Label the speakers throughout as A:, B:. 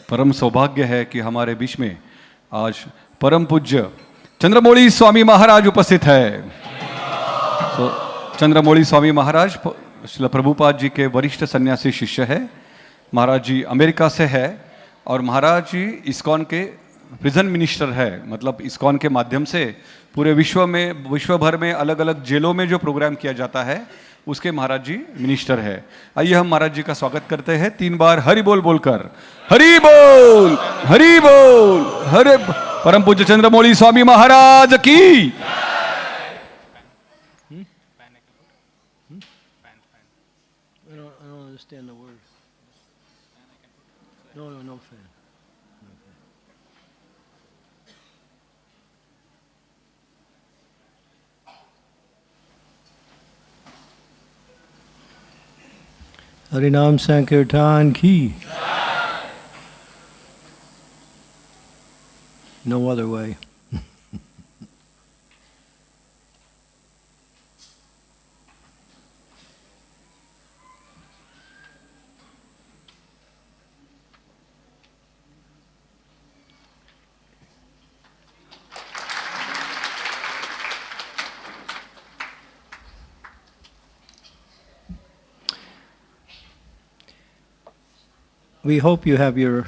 A: परम सौभाग्य है कि हमारे बीच में आज परम पूज्य चंद्रमौली स्वामी महाराज उपस्थित है। तो चंद्रमौली स्वामी महाराज श्रील प्रभुपाद जी के वरिष्ठ सन्यासी शिष्य है। महाराज जी अमेरिका से है और महाराज जी इस्कॉन के प्रिजन मिनिस्टर है। मतलब इस्कॉन के माध्यम से पूरे विश्व भर में अलग अलग जेलों में जो प्रोग्राम किया जाता है उसके महाराज जी मिनिस्टर है। आइए हम महाराज जी का स्वागत करते हैं 3 बार हरि बोल बोलकर। हरि बोल, हरि बोल, हरे। परम पूज्य चंद्रमौली स्वामी महाराज की।
B: हरिनाम संकीर्तन की। No other way. We hope you have your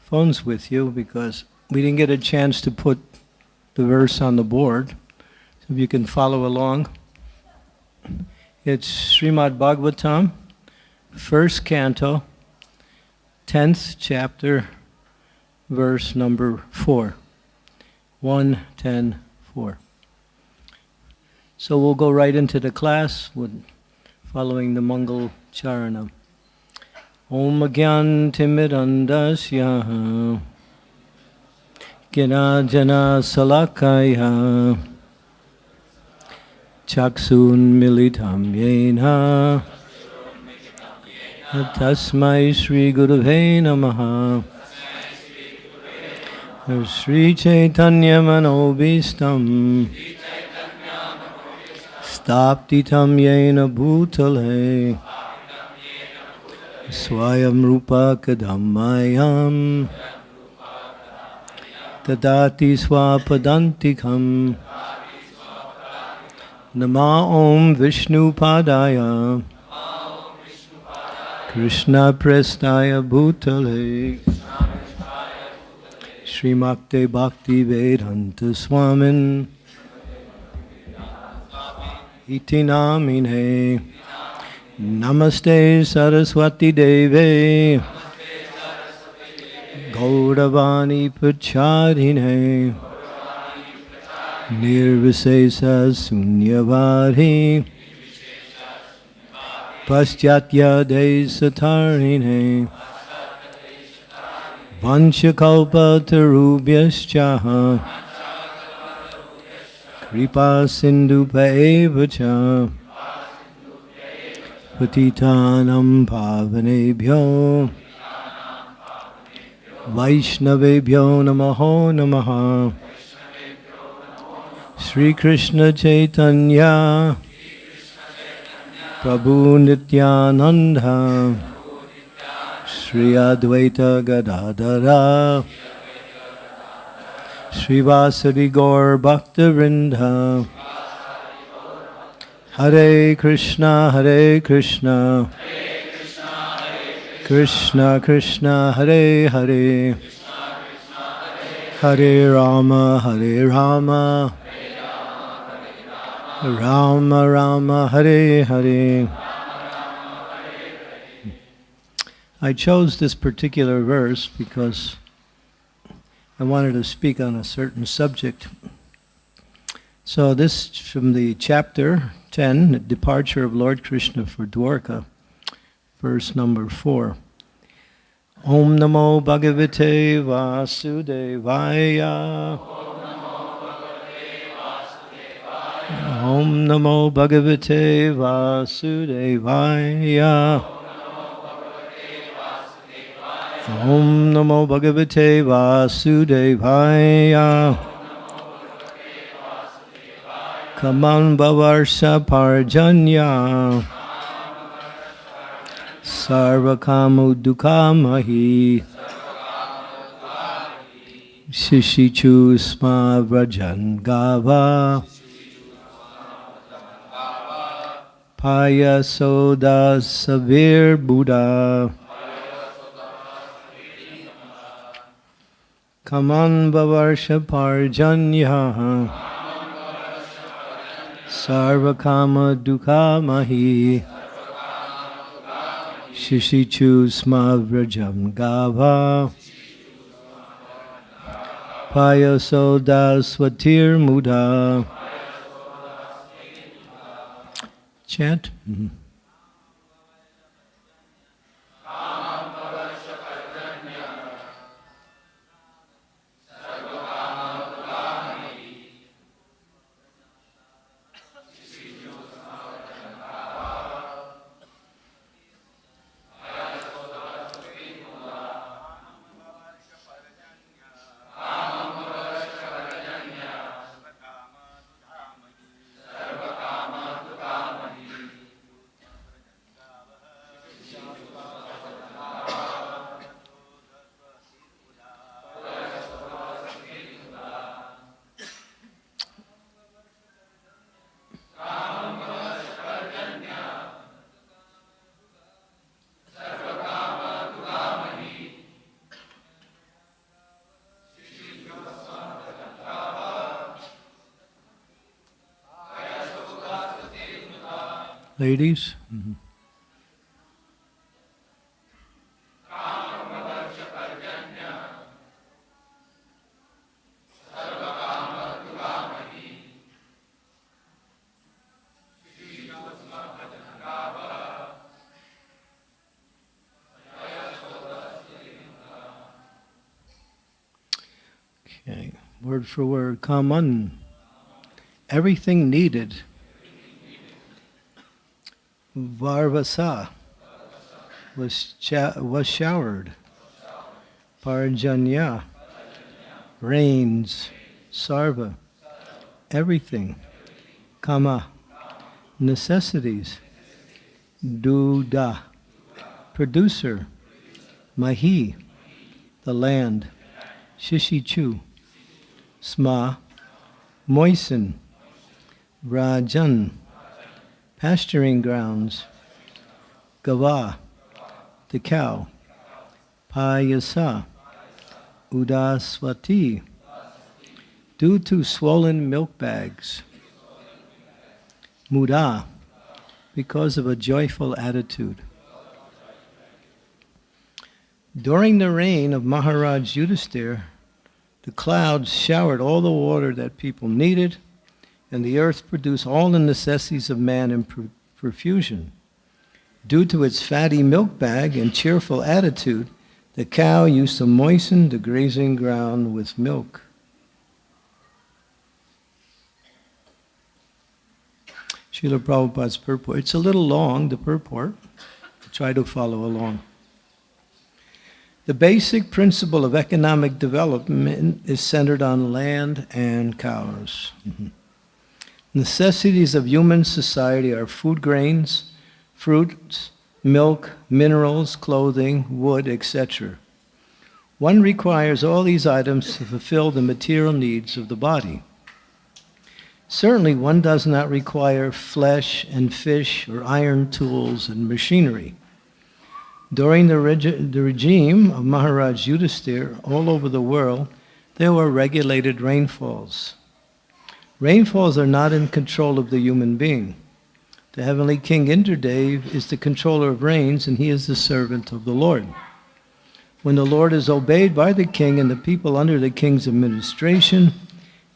B: phones with you because we didn't get a chance to put the verse on the board. So if you can follow along. It's Srimad Bhagavatam, 1st canto, 10th chapter, verse number 4. 1-10-4. So we'll go right into the class with following the Mangal Charanam. Om Agyantimirandasya Ginajana Salakaya Chaksun Militam Yena Tasmai Shri Gurave Namaha Shri Chaitanya Manobhistam Staptitam Yena Bhutale Swayam Rupa Kadammayam Tadati Swapadantikam Nama Om Vishnu Padaya Krishna Prestaya Bhutale Srimakte Bhakti Vedanta Swamin Iti Namine Namaste Saraswati Deve Gauravani Pacharine Nirvisesa Sunyavari Paschatya Desatarine Vanchakalpa Tarubhyascha Kripa Sindhupa Evacha Patitanam Pavanebhyo Vaishnavebhyo Namaho Namaha Sri Krishna Chaitanya Prabhu Nityananda Sri Advaita Gadadhara Sri Vasari Gaur Bhakta-vrinda Hare Krishna, Hare Krishna, Krishna Krishna, Hare Hare, Hare Rama, Hare Rama, Rama Rama, Hare Hare. I chose this particular verse because I wanted to speak on a certain subject. So this from the chapter 10, the departure of Lord Krishna for Dwarka, verse number 4. Om Namo Bhagavate Vasudevaya. Om Namo Bhagavate Vasudevaya. Om Namo Bhagavate Vasudevaya. Kaman Bavarsha Parjanya Sarvakamuddukamahi. Shishichu sma vrajan gava. Paya soda savir Buddha. Kaman Bavarsha Parjanya Sarvakama Dukamahi Shishichu Smavrajam Gava Payasoda Swatir Muda. Chant. Ladies? Mm-hmm. Okay, word for word, Kaman. Everything needed. Varvasa was showered. Parjanya, rains. Sarva, everything. Kama, necessities. Duda, producer. Mahi, the land. Shishichu, sma, moisten. Rajan, pasturing grounds. Gava, the cow. Payasa, udaswati, due to swollen milk bags. Muda, because of a joyful attitude. During the reign of Maharaj Yudhisthira, the clouds showered all the water that people needed, and the earth produced all the necessities of man in profusion. Due to its fatty milk bag and cheerful attitude, the cow used to moisten the grazing ground with milk. Srila Prabhupada's purport. It's a little long, the purport. Try to follow along. The basic principle of economic development is centered on land and cows. Necessities of human society are food grains, fruits, milk, minerals, clothing, wood, etc. One requires all these items to fulfill the material needs of the body. Certainly one does not require flesh and fish or iron tools and machinery. During the regime of Maharaj Yudhisthira, all over the world, there were regulated rainfalls. Rainfalls are not in control of the human being. The heavenly king Indradev is the controller of rains, and he is the servant of the Lord. When the Lord is obeyed by the king and the people under the king's administration,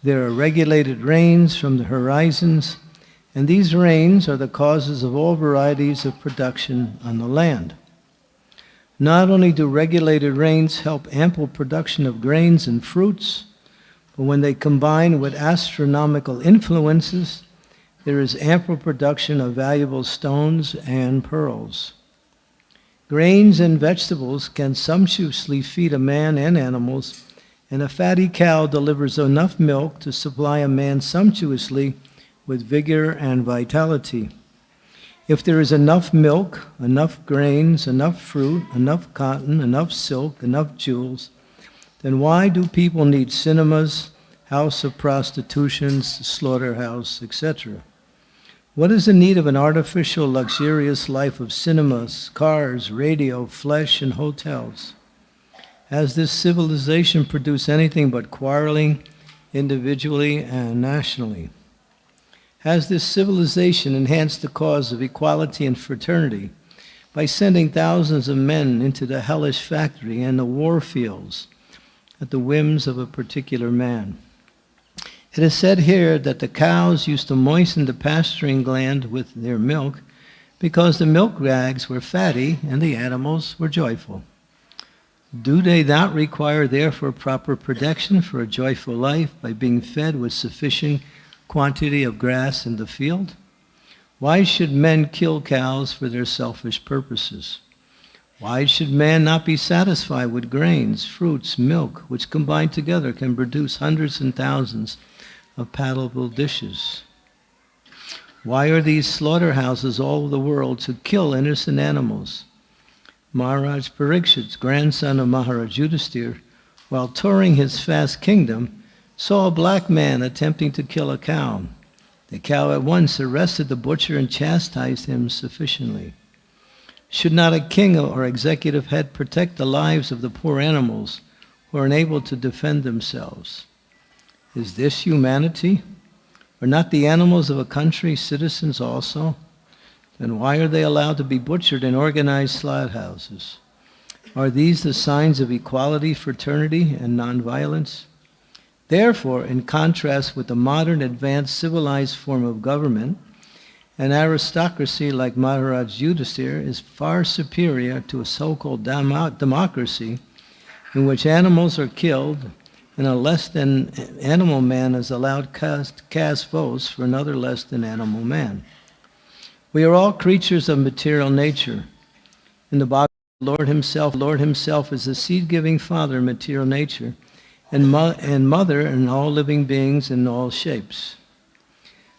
B: there are regulated rains from the horizons, and these rains are the causes of all varieties of production on the land. Not only do regulated rains help ample production of grains and fruits, but when they combine with astronomical influences, there is ample production of valuable stones and pearls. Grains and vegetables can sumptuously feed a man and animals, and a fatty cow delivers enough milk to supply a man sumptuously with vigor and vitality. If there is enough milk, enough grains, enough fruit, enough cotton, enough silk, enough jewels, then why do people need cinemas, house of prostitutions, slaughterhouse, etc.? What is the need of an artificial, luxurious life of cinemas, cars, radio, flesh, and hotels? Has this civilization produced anything but quarreling individually and nationally? Has this civilization enhanced the cause of equality and fraternity by sending thousands of men into the hellish factory and the war fields at the whims of a particular man? It is said here that the cows used to moisten the pasturing gland with their milk because the milk rags were fatty and the animals were joyful. Do they not require therefore proper protection for a joyful life by being fed with sufficient quantity of grass in the field? Why should men kill cows for their selfish purposes? Why should man not be satisfied with grains, fruits, milk, which combined together can produce hundreds and thousands of palatable dishes? Why are these slaughterhouses all over the world to kill innocent animals? Maharaj Parikshit's grandson of Maharaj Yudhisthira, while touring his vast kingdom, saw a black man attempting to kill a cow. The cow at once arrested the butcher and chastised him sufficiently. Should not a king or executive head protect the lives of the poor animals who are unable to defend themselves? Is this humanity? Are not the animals of a country citizens also? Then why are they allowed to be butchered in organized slaughterhouses? Are these the signs of equality, fraternity, and nonviolence? Therefore, in contrast with the modern advanced civilized form of government, an aristocracy like Maharaj Yudhisthira is far superior to a so-called democracy in which animals are killed and a less than animal man is allowed to cast votes for another less than animal man. We are all creatures of material nature. In the Bhagavatam, Lord himself is the seed-giving father of material nature and mother in all living beings in all shapes.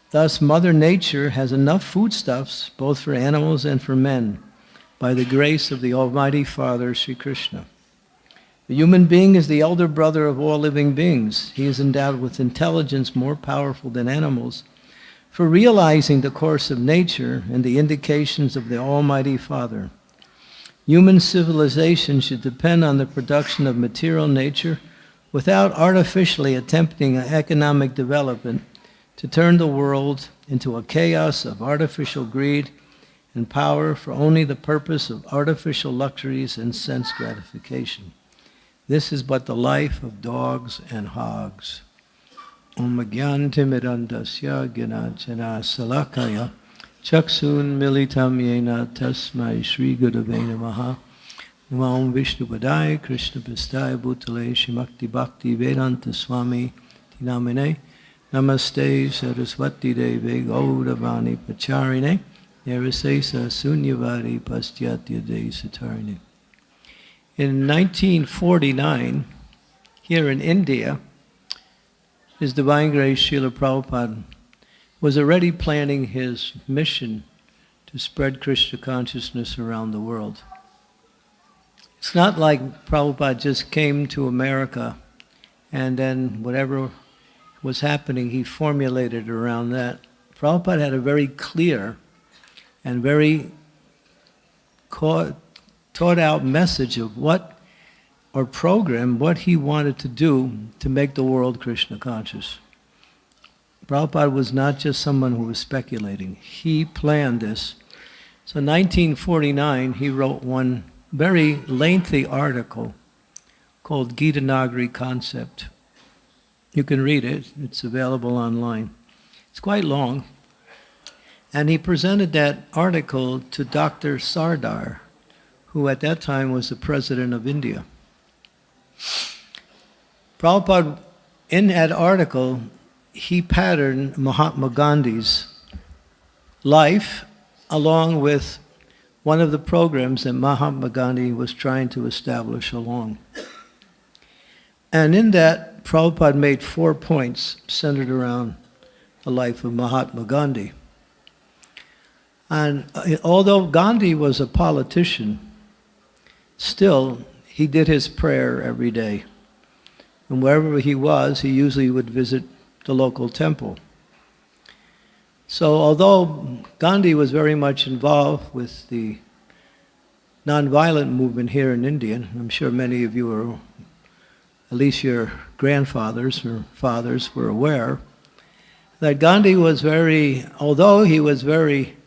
B: Thus, Mother Nature has enough foodstuffs both for animals and for men by the grace of the Almighty Father, Sri Krishna. The human being is the elder brother of all living beings. He is endowed with intelligence more powerful than animals for realizing the course of nature and the indications of the Almighty Father. Human civilization should depend on the production of material nature without artificially attempting economic development to turn the world into a chaos of artificial greed and power for only the purpose of artificial luxuries and sense gratification. This is but the life of dogs and hogs. Om Gyantimirandasya Gyanachana Salakaya Chaksun Militam Yena Tasmai Shri Gurave Namaha Om Vishnu Padaya Krishna Pastaya Bhutale Shimakti Bhakti Vedanta Swami Tinamine Namaste Saraswati Deve Gauravani Pacharine Narasesa Sunyavari Pastyatya De Satarne. In 1949, here in India, His Divine Grace Srila Prabhupada was already planning his mission to spread Krishna consciousness around the world. It's not like Prabhupada just came to America and then whatever was happening, he formulated around that. Prabhupada had a very clear and very thought out message of what he wanted to do to make the world Krishna conscious. Prabhupada was not just someone who was speculating. He planned this. So in 1949, he wrote one very lengthy article called Gita Nagari Concept. You can read it. It's available online. It's quite long. And he presented that article to Dr. Sardar, who at that time was the president of India. Prabhupada, in that article, he patterned Mahatma Gandhi's life along with one of the programs that Mahatma Gandhi was trying to establish along. And in that, Prabhupada made 4 points centered around the life of Mahatma Gandhi. And although Gandhi was a politician, still he did his prayer every day. And wherever he was, he usually would visit the local temple. So although Gandhi was very much involved with the nonviolent movement here in India, I'm sure many of you are, at least your grandfathers or fathers were aware, that Gandhi was very, although he was very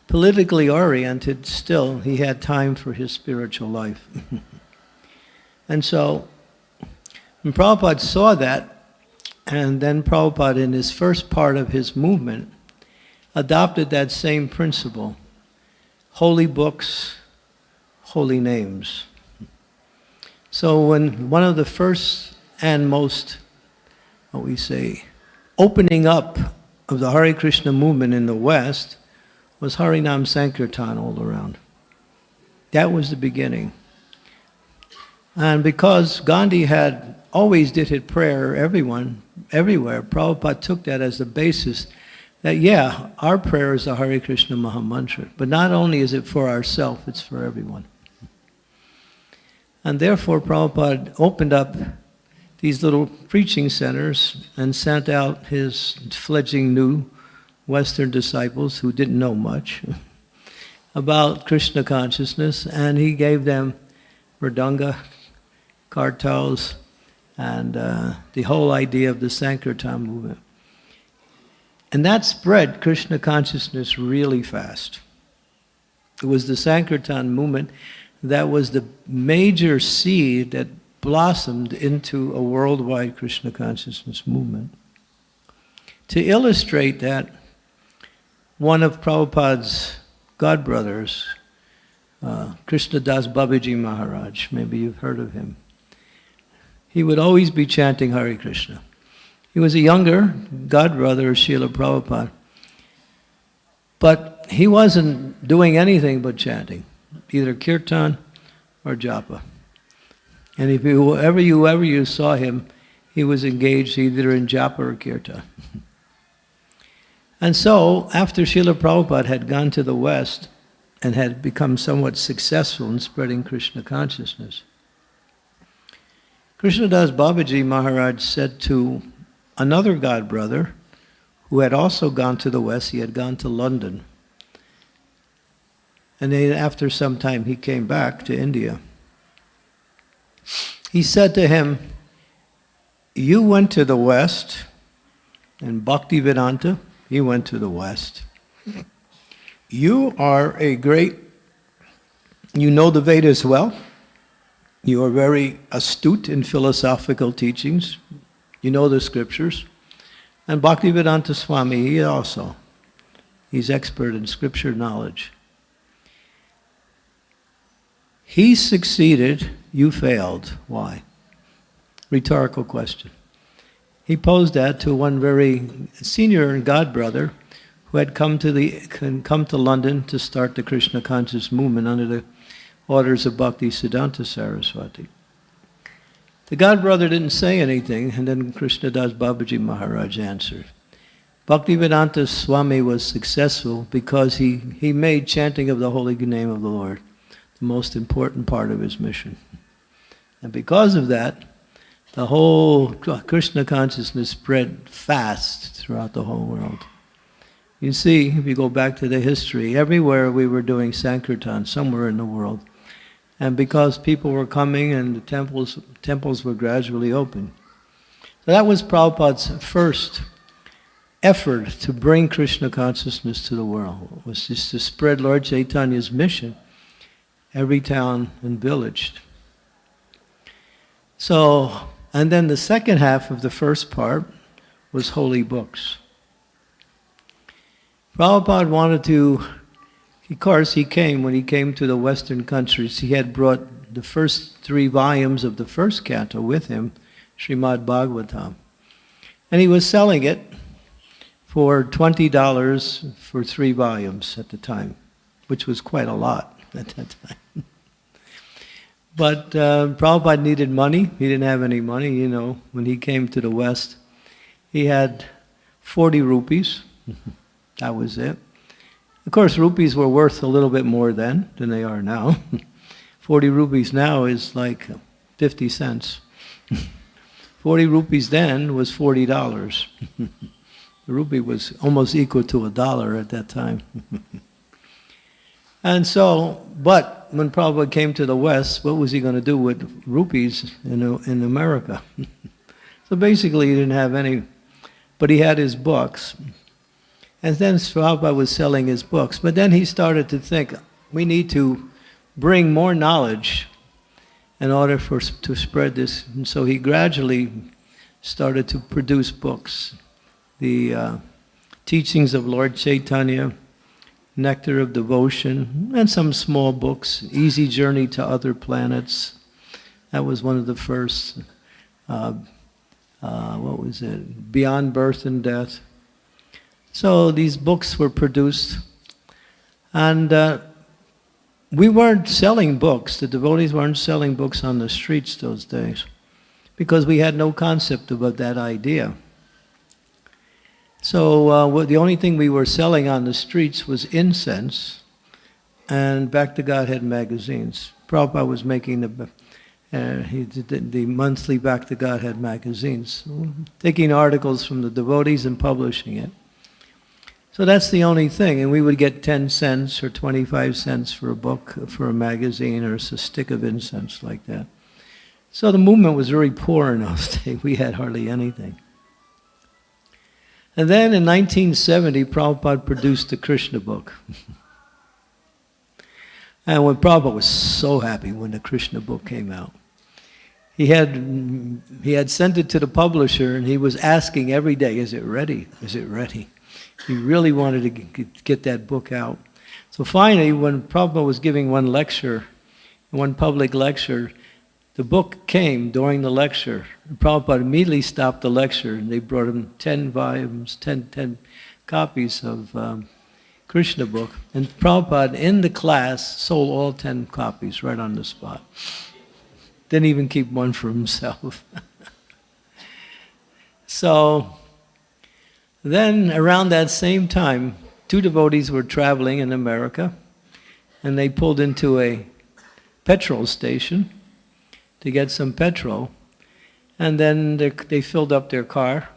B: politically oriented, still he had time for his spiritual life. And so when Prabhupada saw that, and then Prabhupada in his first part of his movement adopted that same principle: holy books, holy names. So when one of the first and most, what we say, opening up of the Hare Krishna movement in the West was Harinam Sankirtan all around. That was the beginning. And because Gandhi had always did his prayer everywhere, Prabhupada took that as the basis that, yeah, our prayer is the Hare Krishna Maha Mantra, but not only is it for ourselves, it's for everyone. And therefore Prabhupada opened up these little preaching centers and sent out his fledgling new Western disciples who didn't know much about Krishna consciousness, and he gave them mridanga, kartals, and the whole idea of the Sankirtan movement. And that spread Krishna consciousness really fast. It was the Sankirtan movement that was the major seed that blossomed into a worldwide Krishna consciousness movement. To illustrate that, one of Prabhupada's godbrothers, Krishnadas Babaji Maharaj, maybe you've heard of him, he would always be chanting Hare Krishna. He was a younger godbrother of Srila Prabhupada, but he wasn't doing anything but chanting, either kirtan or japa. And if you ever saw him, he was engaged either in japa or kirtan. And so, after Srila Prabhupada had gone to the West and had become somewhat successful in spreading Krishna consciousness, Krishnadas Babaji Maharaj said to another godbrother who had also gone to the West, he had gone to London. And then after some time he came back to India. He said to him, "You went to the West, and Bhaktivedanta, he went to the West. You are a great, you know the Vedas well. You are very astute in philosophical teachings. You know the scriptures. And Bhaktivedanta Swami, he also. He's expert in scripture knowledge. He succeeded, you failed. Why?" Rhetorical question. He posed that to one very senior godbrother who had come to London to start the Krishna conscious movement under the orders of Bhakti Siddhanta Saraswati. The godbrother didn't say anything, and then Krishnadas Babaji Maharaj answered. Bhaktivedanta Swami was successful because he made chanting of the holy name of the Lord the most important part of his mission. And because of that, the whole Krishna consciousness spread fast throughout the whole world. You see, if you go back to the history, everywhere we were doing Sankirtan, somewhere in the world. And because people were coming and the temples were gradually opened. So that was Prabhupada's first effort to bring Krishna consciousness to the world, was just to spread Lord Chaitanya's mission every town and village. So, and then the second half of the first part was holy books. Prabhupada wanted to, of course when he came to the Western countries, he had brought the first 3 volumes of the first canto with him, Srimad Bhagavatam. And he was selling it for $20 for 3 volumes at the time, which was quite a lot at that time. But Prabhupada needed money. He didn't have any money, when he came to the West. He had 40 rupees. That was it. Of course, rupees were worth a little bit more then than they are now. 40 rupees now is like 50 cents. 40 rupees then was $40. The rupee was almost equal to $1 at that time. And so, but when Prabhupada came to the West, what was he going to do with rupees in America? So basically he didn't have any, but he had his books. And then Prabhupada was selling his books. But then he started to think, we need to bring more knowledge in order to spread this. And so he gradually started to produce books. The Teachings of Lord Chaitanya, Nectar of Devotion, and some small books. Easy Journey to Other Planets. That was one of the first. What was it? Beyond Birth and Death. So these books were produced. And we weren't selling books. The devotees weren't selling books on the streets those days because we had no concept about that idea. So the only thing we were selling on the streets was incense and Back to Godhead magazines. Prabhupada was making the monthly Back to Godhead magazines, taking articles from the devotees and publishing it. So that's the only thing, and we would get 10 cents or 25 cents for a book, for a magazine, or a stick of incense like that. So the movement was very poor in those days. We had hardly anything. And then in 1970, Prabhupada produced the Krishna book. And when Prabhupada was so happy when the Krishna book came out. He had sent it to the publisher, and he was asking every day, is it ready? Is it ready? He really wanted to get that book out. So finally, when Prabhupada was giving one lecture, one public lecture, the book came during the lecture. Prabhupada immediately stopped the lecture, and they brought him 10 volumes, 10 copies of Krishna book. And Prabhupada, in the class, sold all 10 copies right on the spot. Didn't even keep one for himself. So then, around that same time, two devotees were traveling in America, and they pulled into a petrol station to get some petrol, and then they filled up their car,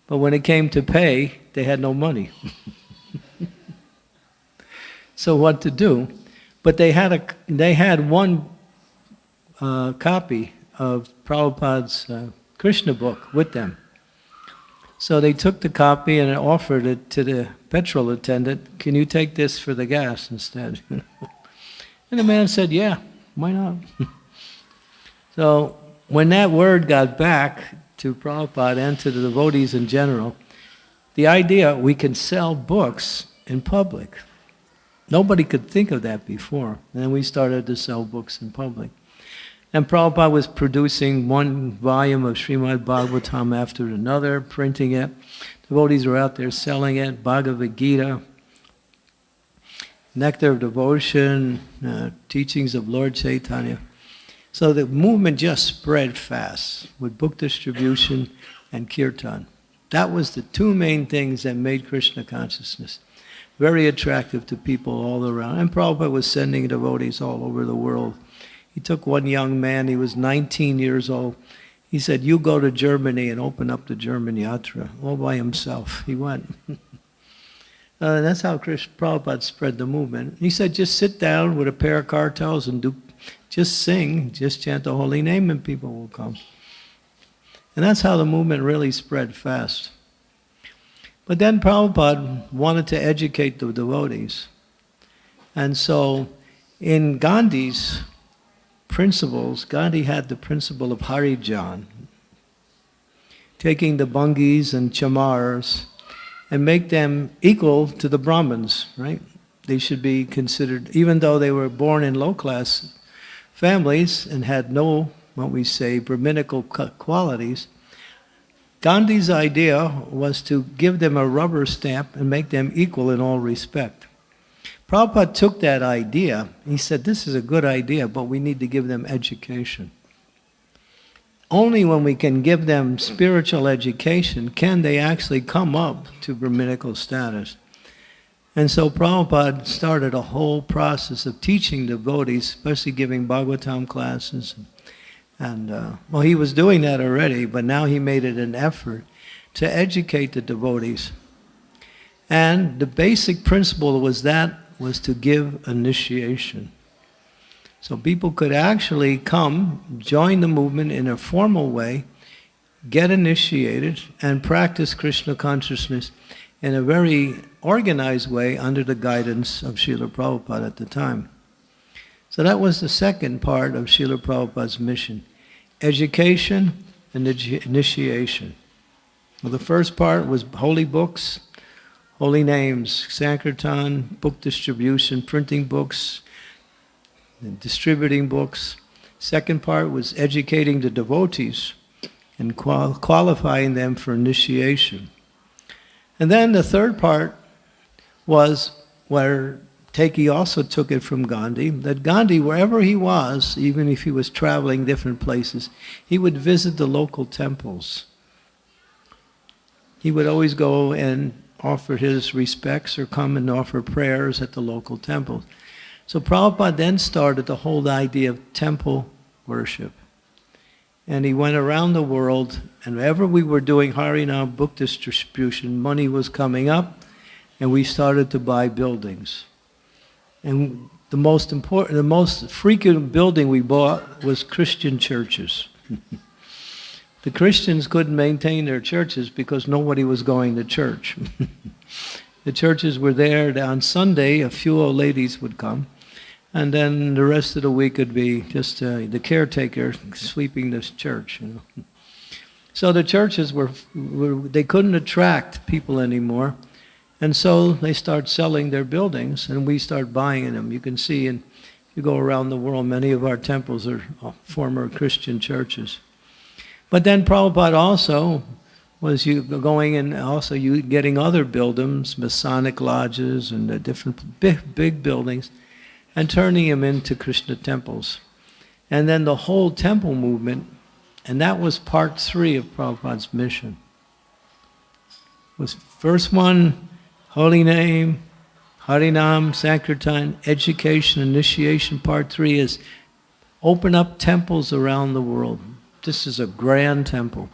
B: but when it came to pay, they had no money. So what to do? But they had one copy of Prabhupada's Krishna book with them. So they took the copy and offered it to the petrol attendant. Can you take this for the gas instead? And the man said, yeah, why not? So when that word got back to Prabhupada and to the devotees in general, the idea we can sell books in public. Nobody could think of that before. And then we started to sell books in public. And Prabhupada was producing one volume of Srimad Bhagavatam after another, printing it. Devotees were out there selling it, Bhagavad Gita, Nectar of Devotion, Teachings of Lord Chaitanya. So the movement just spread fast with book distribution and kirtan. That was the two main things that made Krishna consciousness very attractive to people all around. And Prabhupada was sending devotees all over the world. He took one young man, he was 19 years old. He said, you go to Germany and open up the German yatra, all by himself. He went. That's how Prabhupada spread the movement. He said, just sit down with a pair of kartals and just sing, just chant the holy name and people will come. And that's how the movement really spread fast. But then Prabhupada wanted to educate the devotees. And so in Gandhi's principles, Gandhi had the principle of Harijan, taking the Bungis and Chamars and make them equal to the Brahmins, right? They should be considered, even though they were born in low-class families and had no, what we say, Brahminical qualities, Gandhi's idea was to give them a rubber stamp and make them equal in all respect. Prabhupada took that idea, he said, this is a good idea, but we need to give them education. Only when we can give them spiritual education can they actually come up to Brahminical status. And so Prabhupada started a whole process of teaching devotees, especially giving Bhagavatam classes. And well, he was doing that already, but now he made it an effort to educate the devotees. And the basic principle was to give initiation. So people could actually come, join the movement in a formal way, get initiated, and practice Krishna consciousness in a very organized way under the guidance of Srila Prabhupada at the time. So that was the second part of Srila Prabhupada's mission, education and initiation. Well, the first part was holy books, holy names, Sankirtan, book distribution, printing books, and distributing books. Second part was educating the devotees and qualifying them for initiation. And then the third part was where he also took it from Gandhi, that Gandhi, wherever he was, even if he was traveling different places, he would visit the local temples. He would always go and offer his respects or come and offer prayers at the local temples. So Prabhupada then started the whole idea of temple worship. And he went around the world, and wherever we were doing Harinam book distribution, money was coming up, and we started to buy buildings. And the most frequent building we bought was Christian churches. The Christians couldn't maintain their churches because nobody was going to church. The churches were there. On Sunday, a few old ladies would come, and then the rest of the week would be just the caretaker sweeping this church. So the churches they couldn't attract people anymore, and so they start selling their buildings, and we start buying them. You can see, and if you go around the world, many of our temples are former Christian churches. But then Prabhupada also was going and also getting other buildings, Masonic lodges and the different big buildings, and turning them into Krishna temples. And then the whole temple movement, and that was part 3 of Prabhupada's mission. Was first one, holy name, Harinam, Sankirtan, education, initiation. Part 3 is open up temples around the world. This is a grand temple.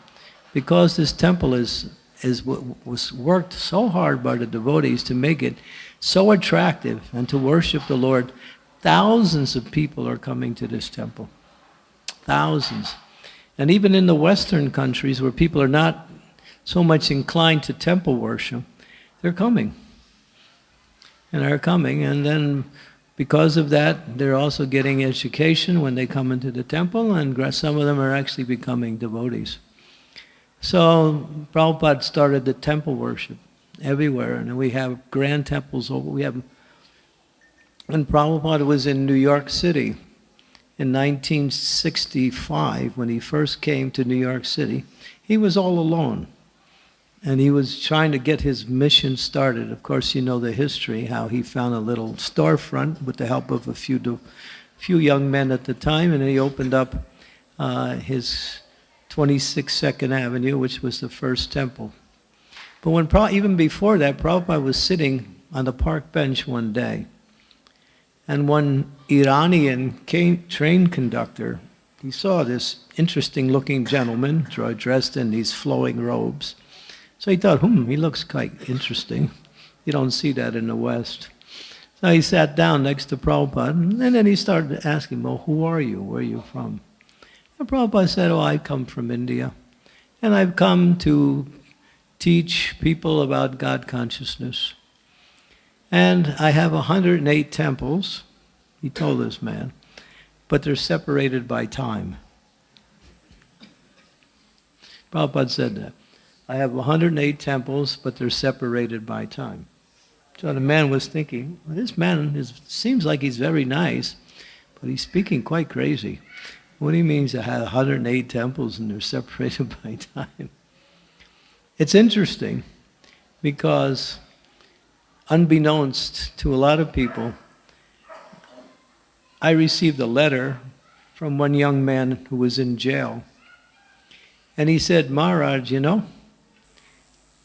B: Because this temple was worked so hard by the devotees to make it so attractive and to worship the Lord, thousands of people are coming to this temple. Thousands. And even in the Western countries where people are not so much inclined to temple worship, they're coming. And are coming, and then because of that, they're also getting education when they come into the temple, and some of them are actually becoming devotees. So Prabhupada started the temple worship everywhere, and we have grand temples. And Prabhupada was in New York City in 1965 when he first came to New York City. He was all alone, and he was trying to get his mission started. Of course, you know the history, how he found a little storefront with the help of a few young men at the time, and he opened up his 26 Second Avenue, which was the first temple. But even before that, Prabhupada was sitting on the park bench one day, and one Iranian train conductor, he saw this interesting-looking gentleman dressed in these flowing robes. So he thought, he looks quite interesting. You don't see that in the West. So he sat down next to Prabhupada, and then he started asking, well, who are you? Where are you from? And Prabhupada said, I come from India, and I've come to teach people about God consciousness. And I have 108 temples, he told this man, but they're separated by time. Prabhupada said that. I have 108 temples, but they're separated by time. So the man was thinking, well, this man seems like he's very nice, but he's speaking quite crazy. What do you mean to have 108 temples and they're separated by time? It's interesting because unbeknownst to a lot of people, I received a letter from one young man who was in jail. And he said, Maharaj,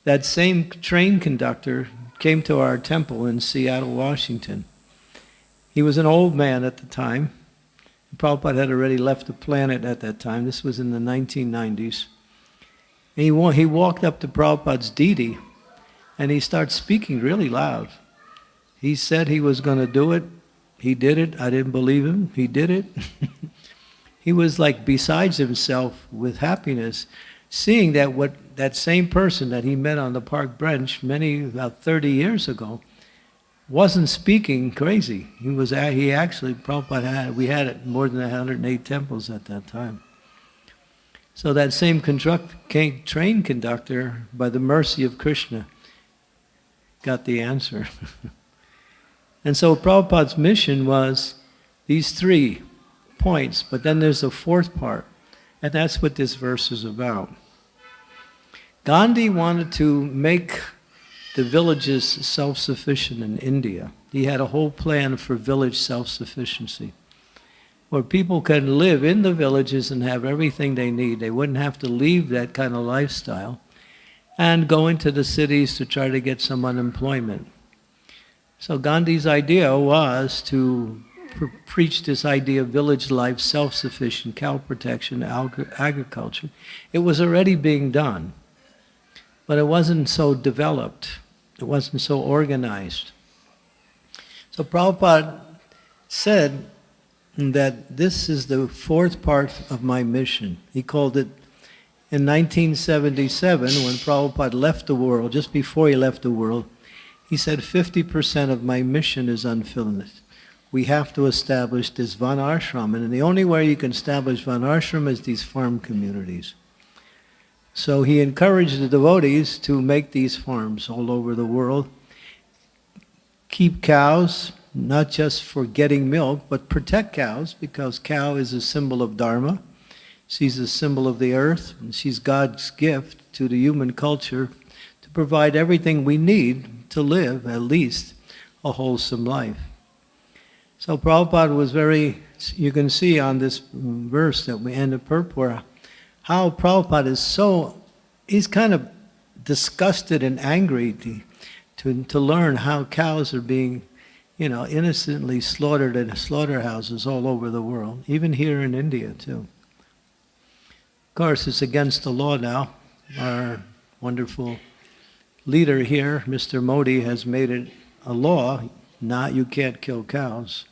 B: that same train conductor came to our temple in Seattle, Washington. He was an old man at the time. Prabhupada had already left the planet at that time. This was in the 1990s. And he walked up to Prabhupada's deity, and he started speaking really loud. He said he was going to do it. He did it. I didn't believe him. He did it. He was like besides himself with happiness, seeing that same person that he met on the park bench about 30 years ago wasn't speaking crazy. He actually, Prabhupada we had it more than 108 temples at that time. So that same train conductor, by the mercy of Krishna, got the answer. And so Prabhupada's mission was these 3 points, but then there's a 4th part, and that's what this verse is about. Gandhi wanted to make the villages self-sufficient in India. He had a whole plan for village self-sufficiency, where people can live in the villages and have everything they need. They wouldn't have to leave that kind of lifestyle and go into the cities to try to get some unemployment. So Gandhi's idea was to preach this idea of village life, self-sufficient, cow protection, agriculture. It was already being done, but it wasn't so developed. It wasn't so organized. So Prabhupada said that this is the 4th part of my mission. He called it, in 1977, when Prabhupada left the world, just before he left the world, he said 50% of my mission is unfinished. We have to establish this Varnashram, and the only way you can establish Varnashram is these farm communities. So he encouraged the devotees to make these farms all over the world, keep cows, not just for getting milk, but protect cows, because cow is a symbol of Dharma. She's a symbol of the earth, and she's God's gift to the human culture to provide everything we need to live, at least, a wholesome life. So Prabhupada was you can see on this verse that we end the purport, how Prabhupada is he's kind of disgusted and angry to learn how cows are being, innocently slaughtered in slaughterhouses all over the world, even here in India too. Of course, it's against the law now. Our wonderful leader here, Mr. Modi, has made it a law. You can't kill cows,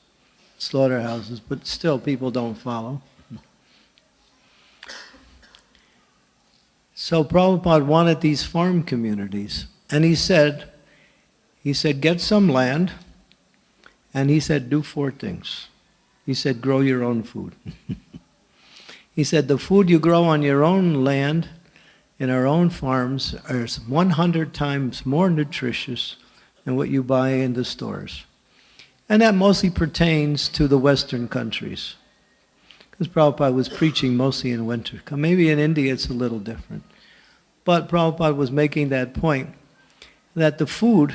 B: slaughterhouses, but still people don't follow. So Prabhupada wanted these farm communities, and he said, get some land, and he said, do 4 things. He said, grow your own food. He said, the food you grow on your own land, in our own farms, is 100 times more nutritious than what you buy in the stores. And that mostly pertains to the Western countries, because Prabhupada was preaching mostly in winter. Maybe in India it's a little different. But Prabhupada was making that point, that the food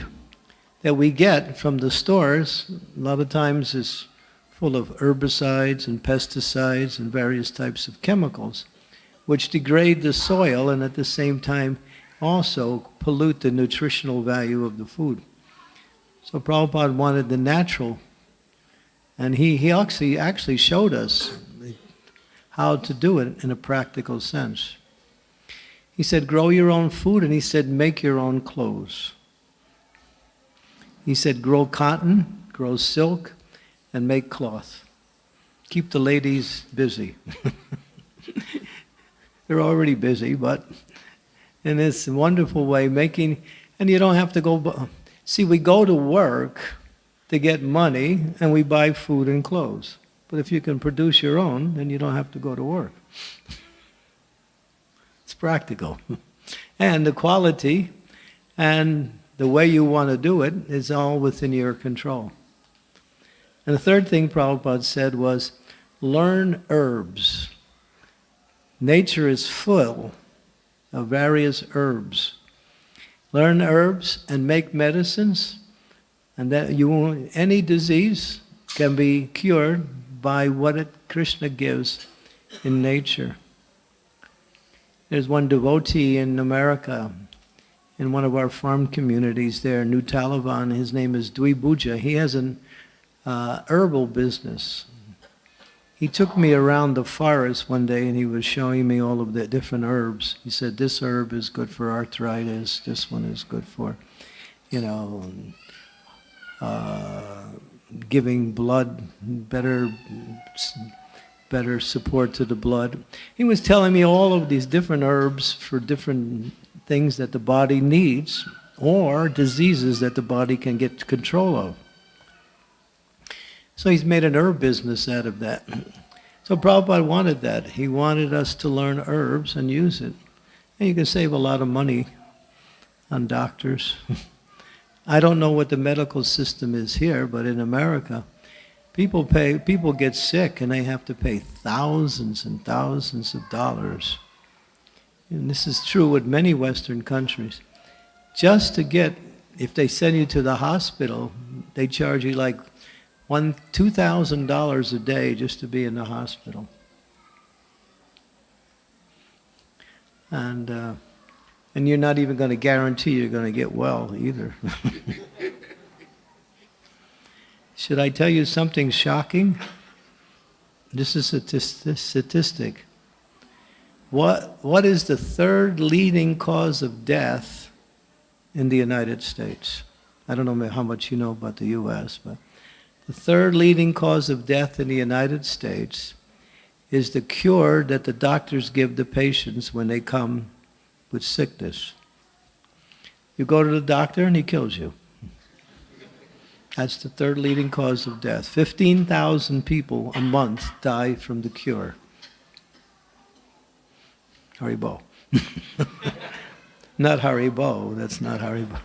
B: that we get from the stores, a lot of times is full of herbicides and pesticides and various types of chemicals, which degrade the soil and at the same time also pollute the nutritional value of the food. So Prabhupada wanted the natural, and he actually showed us how to do it in a practical sense. He said, grow your own food, and he said, make your own clothes. He said, grow cotton, grow silk, and make cloth. Keep the ladies busy. They're already busy, but in this wonderful way, and you don't have to go. See, we go to work to get money, and we buy food and clothes. But if you can produce your own, then you don't have to go to work. It's practical. And the quality and the way you want to do it is all within your control. And the 3rd thing Prabhupada said was, learn herbs. Nature is full of various herbs. Learn herbs and make medicines, and that any disease can be cured by what Krishna gives in nature. There's one devotee in America, in one of our farm communities there, New Taliban. His name is Dwi Buja. He has an herbal business. He took me around the forest one day and he was showing me all of the different herbs. He said, this herb is good for arthritis, this one is good for, giving blood, better support to the blood. He was telling me all of these different herbs for different things that the body needs or diseases that the body can get control of. So he's made an herb business out of that. So Prabhupada wanted that. He wanted us to learn herbs and use it. And you can save a lot of money on doctors. I don't know what the medical system is here, but in America, people get sick and they have to pay thousands and thousands of dollars. And this is true with many Western countries. Just to get, if they send you to the hospital, they charge you like $2,000 a day just to be in the hospital. And you're not even going to guarantee you're going to get well either. Should I tell you something shocking? This is a statistic. What is the third leading cause of death in the United States? I don't know how much you know about the U.S., but the third leading cause of death in the United States is the cure that the doctors give the patients when they come with sickness. You go to the doctor and he kills you. That's the third leading cause of death. 15,000 people a month die from the cure. Haribo. Not Haribo, that's not Haribo.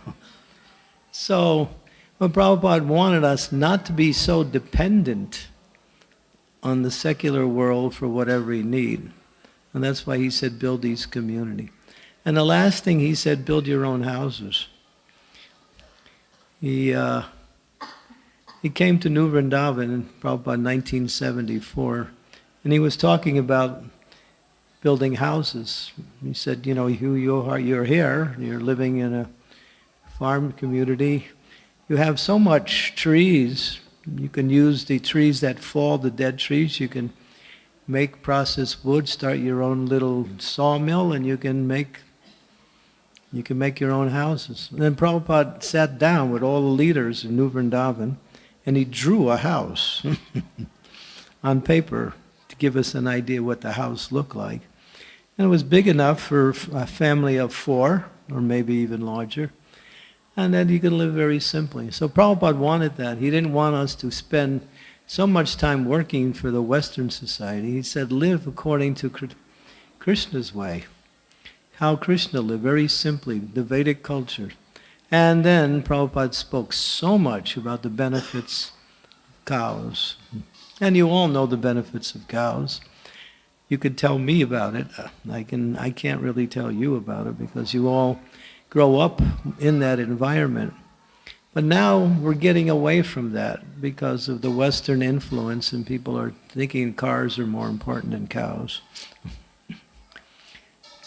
B: So, but Prabhupada wanted us not to be so dependent on the secular world for whatever you need. And that's why he said, build these community. And the last thing he said, build your own houses. He came to New Vrindavan in Prabhupada 1974, and he was talking about building houses. He said, you're here, you're living in a farm community. You have so much trees. You can use the trees that fall, the dead trees. You can make processed wood, start your own little sawmill, and you can make your own houses. And then Prabhupada sat down with all the leaders in New Vrindavan, and he drew a house on paper to give us an idea what the house looked like. And it was big enough for a family of 4, or maybe even larger. And then you could live very simply. So Prabhupada wanted that. He didn't want us to spend so much time working for the Western society. He said, live according to Krishna's way. How Krishna lived, very simply, the Vedic culture. And then Prabhupada spoke so much about the benefits of cows. And you all know the benefits of cows. You could tell me about it. I can't really tell you about it because you all grow up in that environment. But now we're getting away from that because of the Western influence, and people are thinking cars are more important than cows.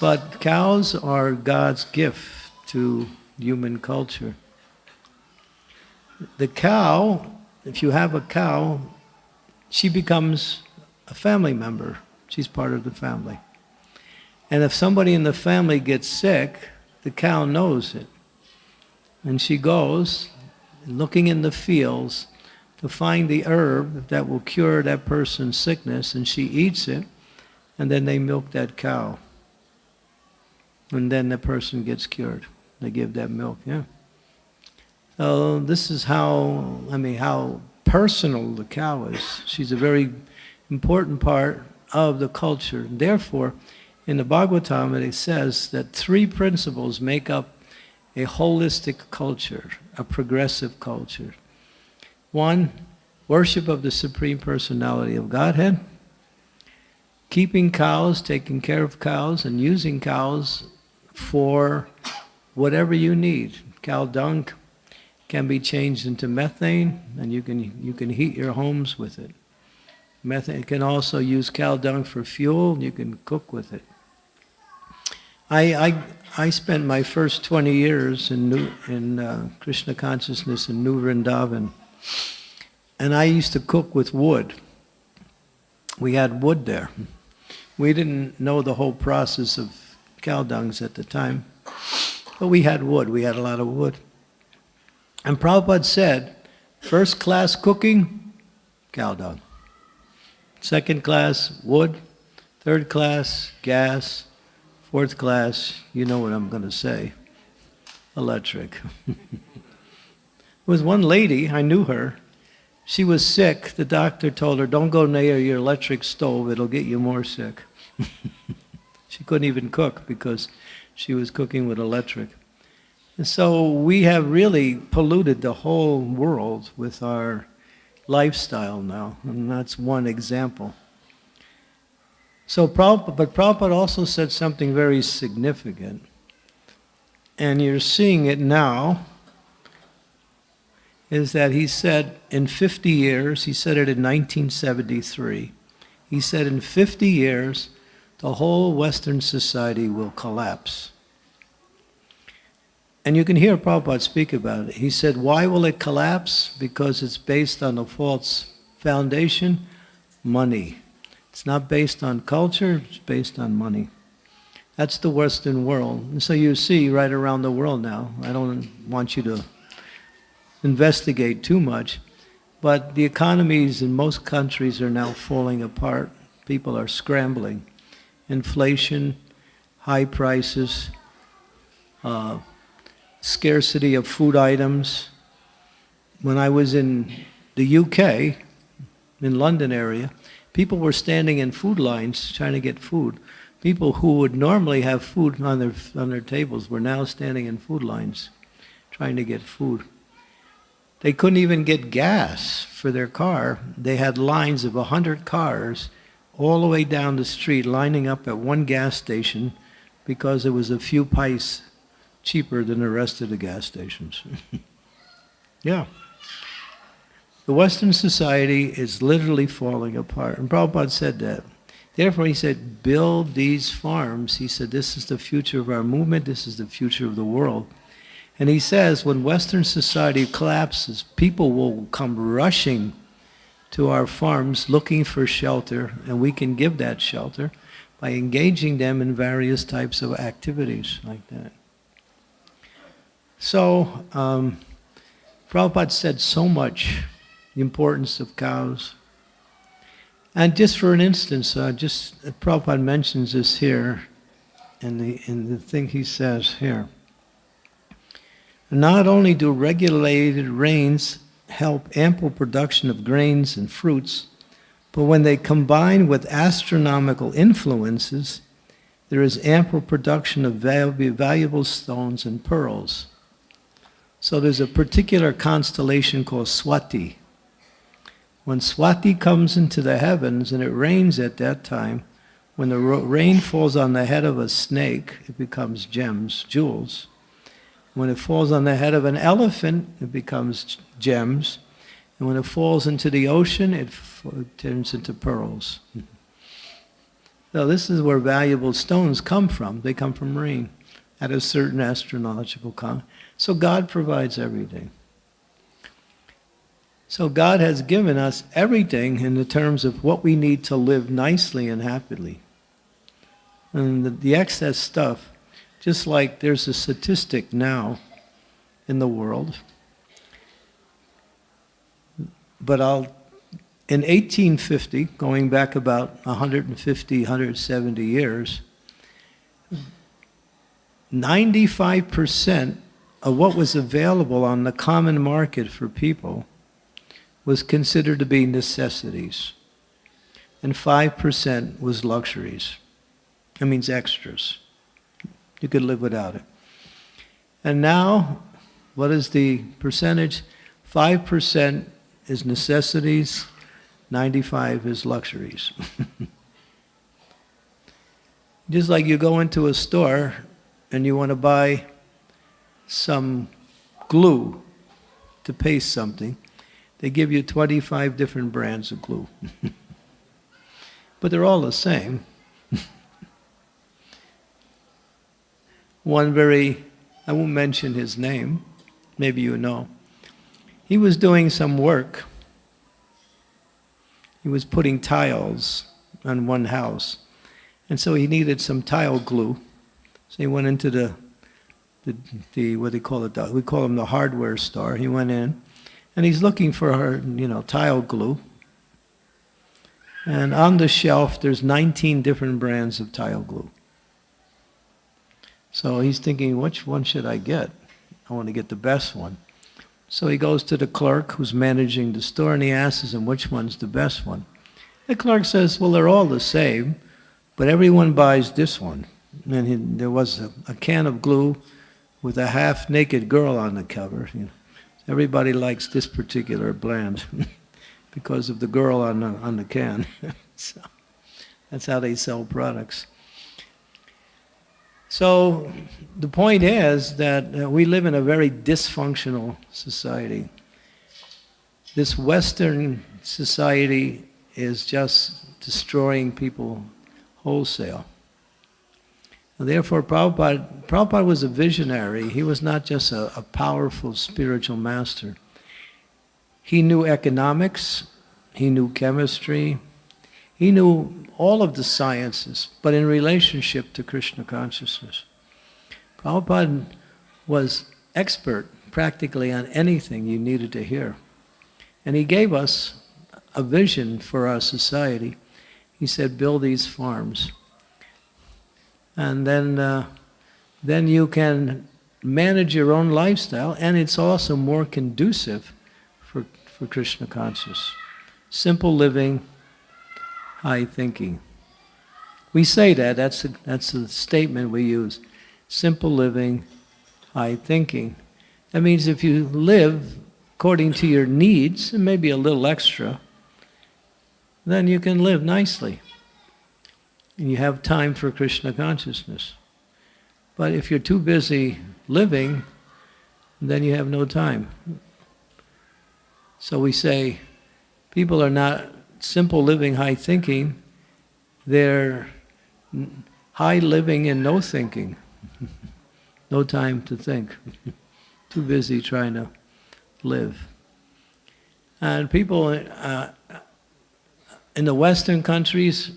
B: But cows are God's gift to human culture. The cow, if you have a cow, she becomes a family member. She's part of the family. And if somebody in the family gets sick, the cow knows it. And she goes looking in the fields to find the herb that will cure that person's sickness, and she eats it, and then they milk that cow. And then the person gets cured. They give that milk, yeah. So this is how personal the cow is. She's a very important part of the culture. Therefore, in the Bhagavatam, it says that 3 principles make up a holistic culture, a progressive culture. 1, worship of the Supreme Personality of Godhead. Keeping cows, taking care of cows, and using cows for whatever you need. Cow dung can be changed into methane, and you can heat your homes with it. Methane can also use cow dung for fuel. You can cook with it. I spent my first 20 years in Krishna consciousness in New Vrindavan, and I used to cook with wood. We had wood there. We didn't know the whole process of cow dungs at the time, but we had wood. We had a lot of wood. And Prabhupada said, first class cooking, cow dung. Second class, wood. Third class, gas. Fourth class, you know what I'm going to say, electric. There was one lady, I knew her. She was sick. The doctor told her, don't go near your electric stove, it'll get you more sick. She couldn't even cook because she was cooking with electric. And so we have really polluted the whole world with our lifestyle now, and that's one example. So Prabhupada also said something very significant, and you're seeing it now, is that he said in 50 years, he said it in 1973, he said in 50 years, the whole Western society will collapse. And you can hear Prabhupada speak about it. He said, why will it collapse? Because it's based on a false foundation, money. It's not based on culture, it's based on money. That's the Western world. And so you see right around the world now, I don't want you to investigate too much, but the economies in most countries are now falling apart. People are scrambling. Inflation, high prices, scarcity of food items. When I was in the UK, in London area, people were standing in food lines trying to get food. People who would normally have food on their tables were now standing in food lines trying to get food. They couldn't even get gas for their car. They had lines of 100 cars all the way down the street lining up at one gas station because it was a few pice cheaper than the rest of the gas stations. Yeah. The Western society is literally falling apart. And Prabhupada said that. Therefore, he said, build these farms. He said, this is the future of our movement. This is the future of the world. And he says, when Western society collapses, people will come rushing to our farms looking for shelter, and we can give that shelter by engaging them in various types of activities like that. So, Prabhupada said so much, the importance of cows. And just for an instance, Prabhupada mentions this here in the thing he says here. Not only do regulated rains help ample production of grains and fruits, but when they combine with astronomical influences, there is ample production of valuable stones and pearls. So there's a particular constellation called Swati. When Swati comes into the heavens, and it rains at that time, when the rain falls on the head of a snake, it becomes gems, jewels. When it falls on the head of an elephant, it becomes gems. And when it falls into the ocean, it turns into pearls. So this is where valuable stones come from. They come from rain at a certain astrological time. So God provides everything. So God has given us everything in the terms of what we need to live nicely and happily. And the excess stuff, just like there's a statistic now in the world, but in 1850, going back about 150, 170 years, 95% of what was available on the common market for people was considered to be necessities, and 5% was luxuries. That means extras. You could live without it. And now, what is the percentage? 5% is necessities, 95% is luxuries. Just like you go into a store and you want to buy some glue to paste something, they give you 25 different brands of glue. But they're all the same. I won't mention his name, maybe you know. He was doing some work. He was putting tiles on one house. And so he needed some tile glue. So he went into the what do you call it? We call them the hardware store. He went in, and he's looking for tile glue. And on the shelf, there's 19 different brands of tile glue. So he's thinking, which one should I get? I want to get the best one. So he goes to the clerk who's managing the store, and he asks him, which one's the best one? The clerk says, well, they're all the same, but everyone buys this one. And there was a can of glue with a half-naked girl on the cover. Everybody likes this particular brand because of the girl on the can. So that's how they sell products. So the point is that we live in a very dysfunctional society. This Western society is just destroying people wholesale. Therefore, Prabhupada was a visionary. He was not just a powerful spiritual master. He knew economics, he knew chemistry, he knew all of the sciences, but in relationship to Krishna consciousness. Prabhupada was expert practically on anything you needed to hear. And he gave us a vision for our society. He said, build these farms. And then you can manage your own lifestyle, and it's also more conducive for Krishna consciousness. Simple living, high thinking. We say that's a statement we use. Simple living, high thinking. That means if you live according to your needs, and maybe a little extra, then you can live nicely. And you have time for Krishna consciousness. But if you're too busy living, then you have no time. So we say, people are not simple living, high thinking, they're high living and no thinking. No time to think. Too busy trying to live. And people in the Western countries,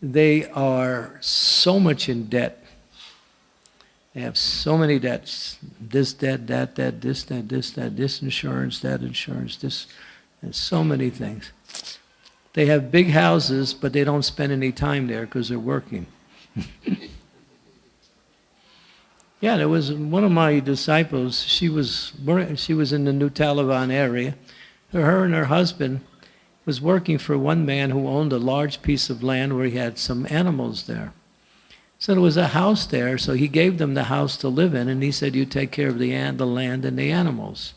B: they are so much in debt. They have so many debts. This debt, that debt, this debt, this insurance, that insurance, this, and so many things. They have big houses, but they don't spend any time there because they're working. Yeah, there was one of my disciples, she was in the New Taliban area. Her and her husband was working for one man who owned a large piece of land where he had some animals there. So there was a house there, so he gave them the house to live in, and he said, you take care of the land and the animals.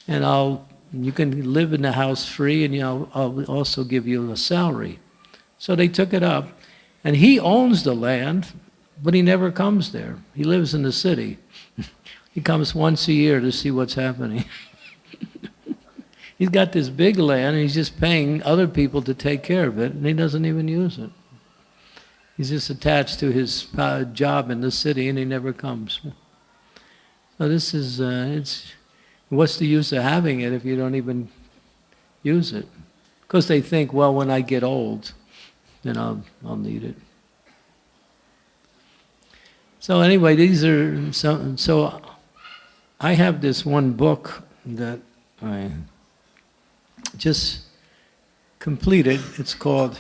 B: And you can live in the house free, and I'll also give you a salary. So they took it up, and he owns the land, but he never comes there. He lives in the city. He comes once a year to see what's happening. He's got this big land, and he's just paying other people to take care of it, and he doesn't even use it. He's just attached to his job in the city, and he never comes. So this is, what's the use of having it if you don't even use it? Because they think, well, when I get old, then I'll need it. So anyway, these are so I have this one book that I just completed. It's called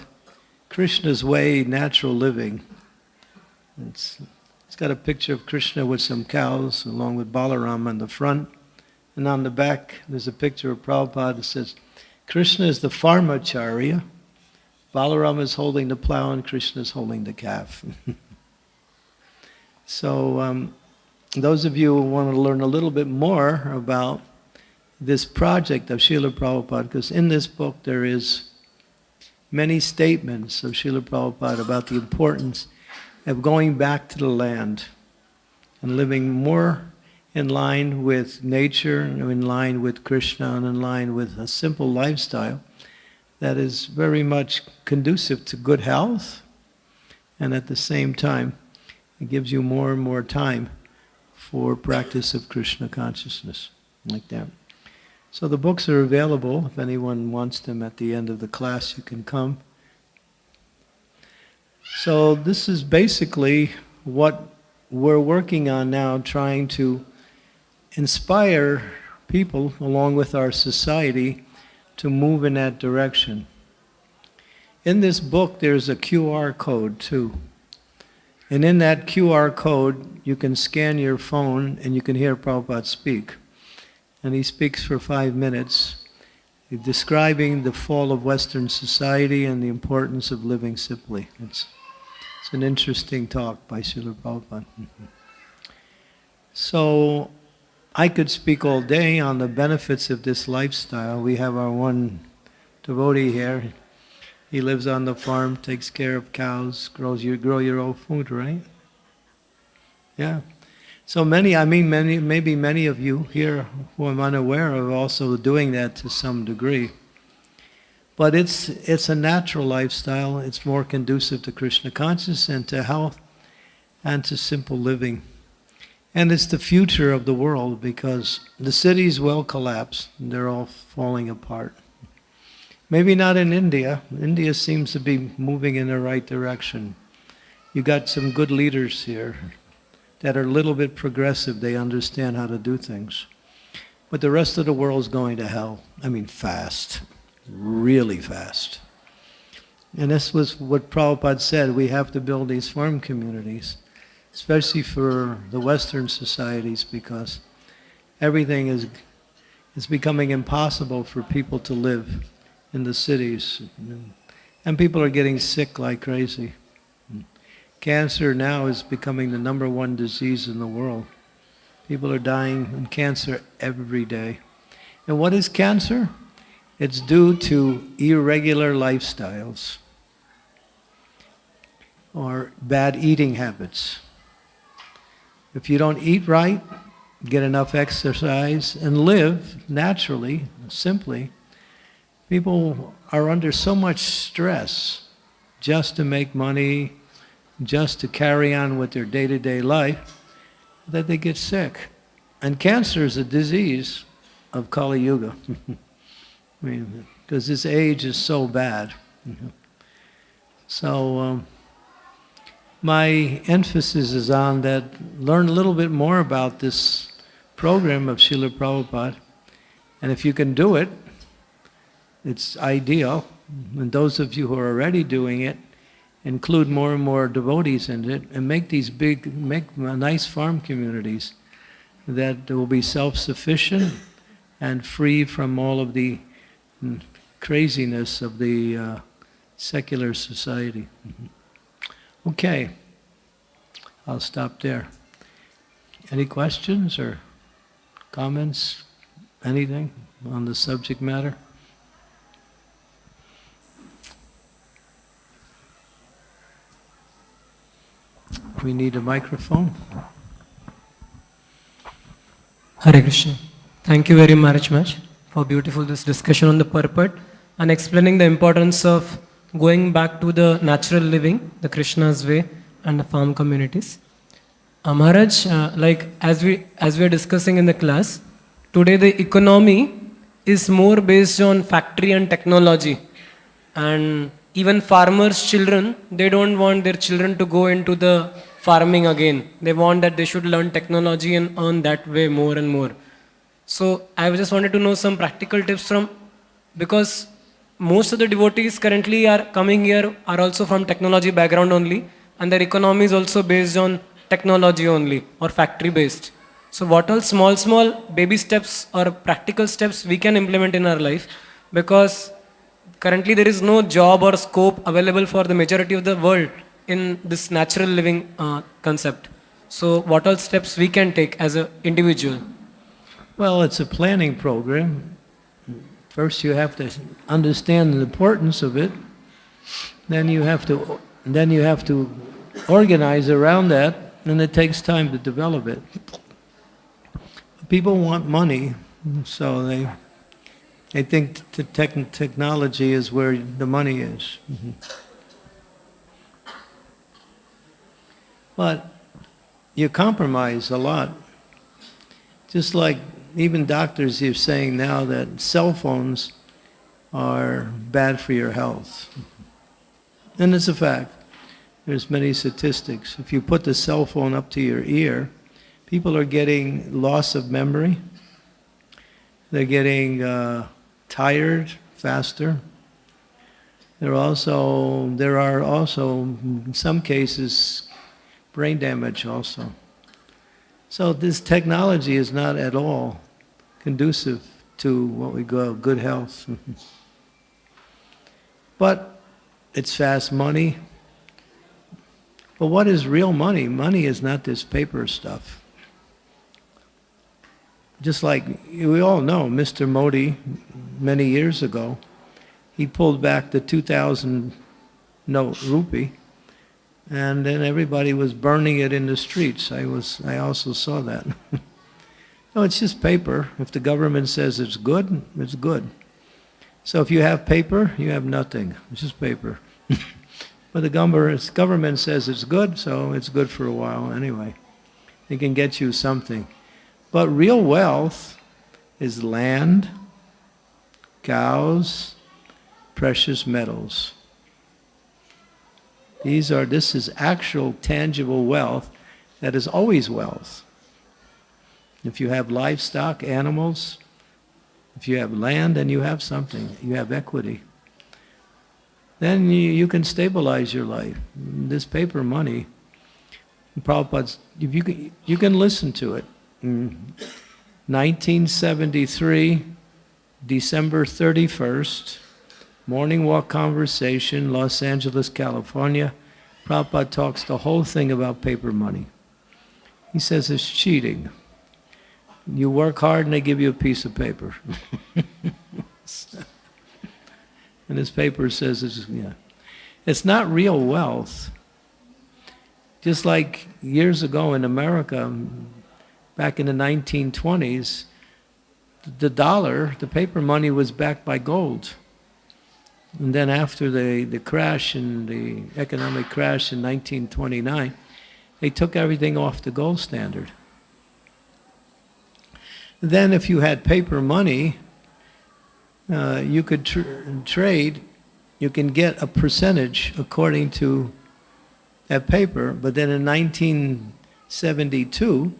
B: Krishna's Way, Natural Living. It's got a picture of Krishna with some cows along with Balaram on the front. And on the back, there's a picture of Prabhupada that says, Krishna is the Pharmacharya, Balaram is holding the plow, and Krishna is holding the calf. So those of you who want to learn a little bit more about this project of Srila Prabhupada, because in this book there is many statements of Srila Prabhupada about the importance of going back to the land and living more in line with nature, in line with Krishna, and in line with a simple lifestyle that is very much conducive to good health, and at the same time It gives you more and more time for practice of Krishna consciousness, like that. So the books are available. If anyone wants them at the end of the class, you can come. So this is basically what we're working on now, trying to inspire people, along with our society, to move in that direction. In this book, there's a QR code too. And in that QR code, you can scan your phone and you can hear Prabhupada speak. And he speaks for 5 minutes, describing the fall of Western society and the importance of living simply. It's an interesting talk by Srila Prabhupada. So, I could speak all day on the benefits of this lifestyle. We have our one devotee here. He lives on the farm, takes care of cows, grow your own food, right? Yeah. So maybe many of you here who I'm unaware of also doing that to some degree. But it's a natural lifestyle. It's more conducive to Krishna consciousness and to health and to simple living. And it's the future of the world, because the cities will collapse. They're all falling apart. Maybe not in India. India seems to be moving in the right direction. You got some good leaders here that are a little bit progressive. They understand how to do things. But the rest of the world's going to hell. I mean, fast. Really fast. And this was what Prabhupada said. We have to build these farm communities, especially for the Western societies, because everything is becoming impossible for people to live in the cities. And people are getting sick like crazy. Cancer now is becoming the #1 disease in the world. People are dying of cancer every day. And what is cancer? It's due to irregular lifestyles or bad eating habits. If you don't eat right, get enough exercise, and live naturally, simply, people are under so much stress just to make money, just to carry on with their day-to-day life, that they get sick. And cancer is a disease of Kali Yuga. I mean, because this age is so bad. So my emphasis is on that. Learn a little bit more about this program of Srila Prabhupada. And if you can do it, it's ideal. And those of you who are already doing it, include more and more devotees in it, and make nice farm communities that will be self-sufficient and free from all of the craziness of the secular society. Okay, I'll stop there. Any questions or comments? Anything on the subject matter? We need a microphone.
C: Hare Krishna. Thank you very much for beautiful this discussion on the purport and explaining the importance of going back to the natural living, the Krishna's way, and the farm communities. Maharaj, like as we are discussing in the class, today the economy is more based on factory and technology, and even farmers' children, they don't want their children to go into the farming again. They want that they should learn technology and earn that way more and more. So I just wanted to know some practical tips because most of the devotees currently are coming here are also from technology background only, and their economy is also based on technology only or factory based. So what all small baby steps or practical steps we can implement in our life, because currently there is no job or scope available for the majority of the world in this natural living concept. So what all steps we can take as an individual?
B: Well, it's a planning program. First you have to understand the importance of it. Then you have to organize around that, and it takes time to develop it. People want money, so they think the technology is where the money is. But you compromise a lot. Just like even doctors are saying now that cell phones are bad for your health. And it's a fact. There's many statistics. If you put the cell phone up to your ear, people are getting loss of memory. They're getting tired faster. There are also, in some cases, brain damage also. So this technology is not at all conducive to what we call good health. But it's fast money. But what is real money? Money is not this paper stuff. Just like we all know, Mr. Modi, many years ago, he pulled back the 2,000 note rupee, and then everybody was burning it in the streets. I also saw that. No, it's just paper. If the government says it's good, it's good. So if you have paper, you have nothing. It's just paper. But the government says it's good, so it's good for a while anyway. It can get you something. But real wealth is land, cows, precious metals. This is actual tangible wealth that is always wealth. If you have livestock, animals, if you have land, then you have something. You have equity. Then you can stabilize your life. This paper money, Prabhupada's, you can listen to it. 1973, December 31st, morning walk conversation, Los Angeles, California. Prabhupada talks the whole thing about paper money. He says it's cheating. You work hard and they give you a piece of paper. And this paper says it's not real wealth. Just like years ago in America, back in the 1920s, the dollar, the paper money was backed by gold. And then after the crash, and the economic crash in 1929, they took everything off the gold standard. Then if you had paper money, you could trade, you can get a percentage according to that paper, but then in 1972,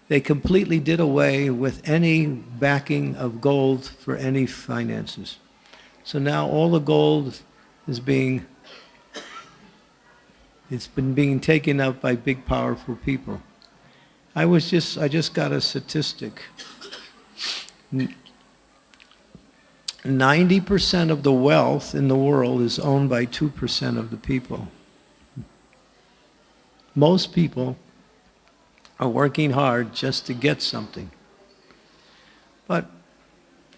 B: they completely did away with any backing of gold for any finances. So now all the gold is being taken up by big, powerful people. I just got a statistic. 90% of the wealth in the world is owned by 2% of the people. Most people are working hard just to get something. But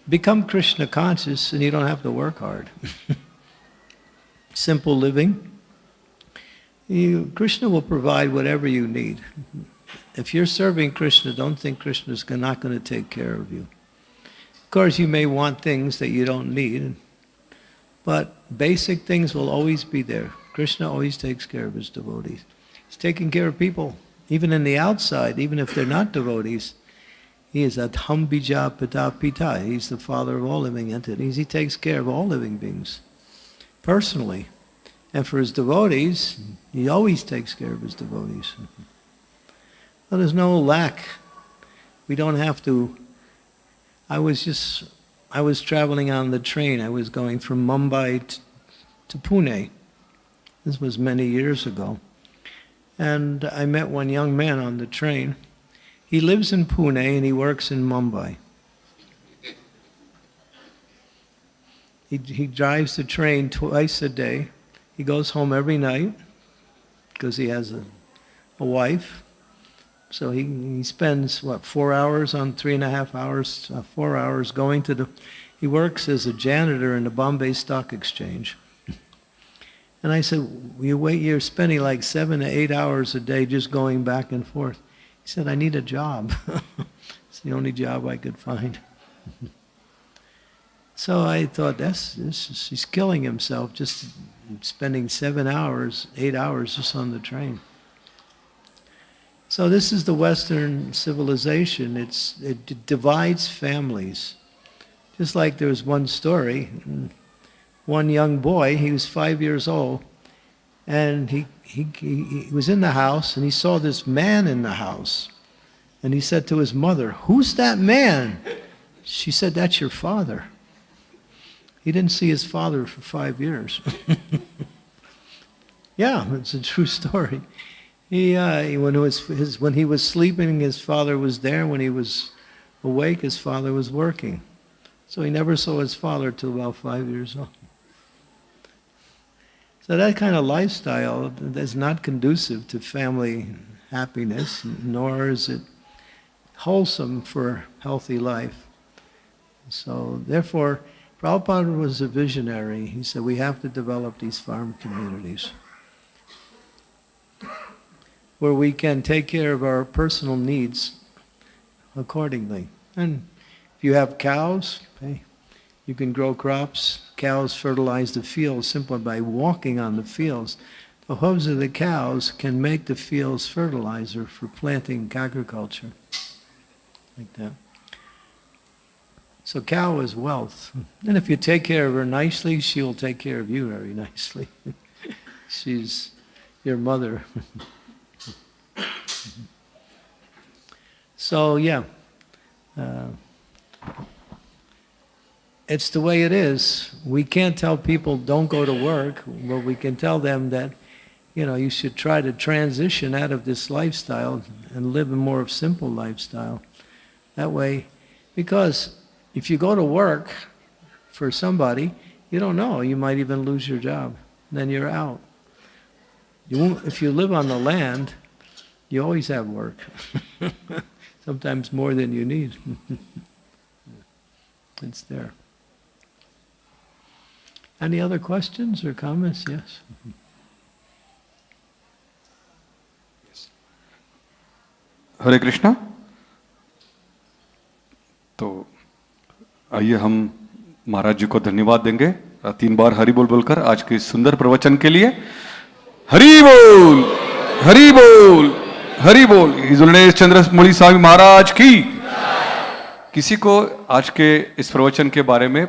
B: become Krishna conscious and you don't have to work hard. Simple living. Krishna will provide whatever you need. If you're serving Krishna, don't think Krishna's not going to take care of you. Of course, you may want things that you don't need, but basic things will always be there. Krishna always takes care of his devotees. He's taking care of people, even in the outside, even if they're not devotees. He is Adham Bija Pita Pita. He's the father of all living entities. He takes care of all living beings, personally. And for his devotees, he always takes care of his devotees. Well, there's no lack. We don't have to. I was traveling on the train. I was going from Mumbai to Pune. This was many years ago. And I met one young man on the train. He lives in Pune and he works in Mumbai. He drives the train twice a day. He goes home every night because he has a wife. So he spends, 4 hours on 3.5 hours, 4 hours going to he works as a janitor in the Bombay Stock Exchange. And I said, you're spending like 7 to 8 hours a day just going back and forth. He said, I need a job. It's the only job I could find. So I thought, he's killing himself just spending 7 hours, 8 hours just on the train. So this is the Western civilization. It divides families. Just like there was one story, one young boy, he was 5 years old, and he was in the house, and he saw this man in the house. And he said to his mother, "Who's that man?" She said, "That's your father." He didn't see his father for 5 years. Yeah, it's a true story. When he was sleeping, his father was there. When he was awake, his father was working. So he never saw his father till about 5 years old. So that kind of lifestyle is not conducive to family happiness, nor is it wholesome for healthy life. So therefore, Prabhupada was a visionary. He said we have to develop these farm communities where we can take care of our personal needs accordingly. And if you have cows, okay, you can grow crops. Cows fertilize the fields simply by walking on the fields. The hooves of the cows can make the fields fertilizer for planting agriculture, like that. So cow is wealth. And if you take care of her nicely, she will take care of you very nicely. She's your mother. So yeah, it's the way it is. We can't tell people don't go to work, but we can tell them that, you should try to transition out of this lifestyle and live a more simple lifestyle. That way, because if you go to work for somebody, you don't know, you might even lose your job. Then you're out. If you live on the land, you always have work. Sometimes more than you need. It's there. Any other questions or comments? Yes.
A: हरे कृष्णा। तो आइए हम महाराज जी को धन्यवाद देंगे 3 बार हरि बोल बोलकर आज के सुंदर प्रवचन के लिए। हरि बोल, हरि बोल, हरि बोल। हिज होलीनेस चंद्रमौली स्वामी महाराज की। किसी को आज के इस प्रवचन के बारे में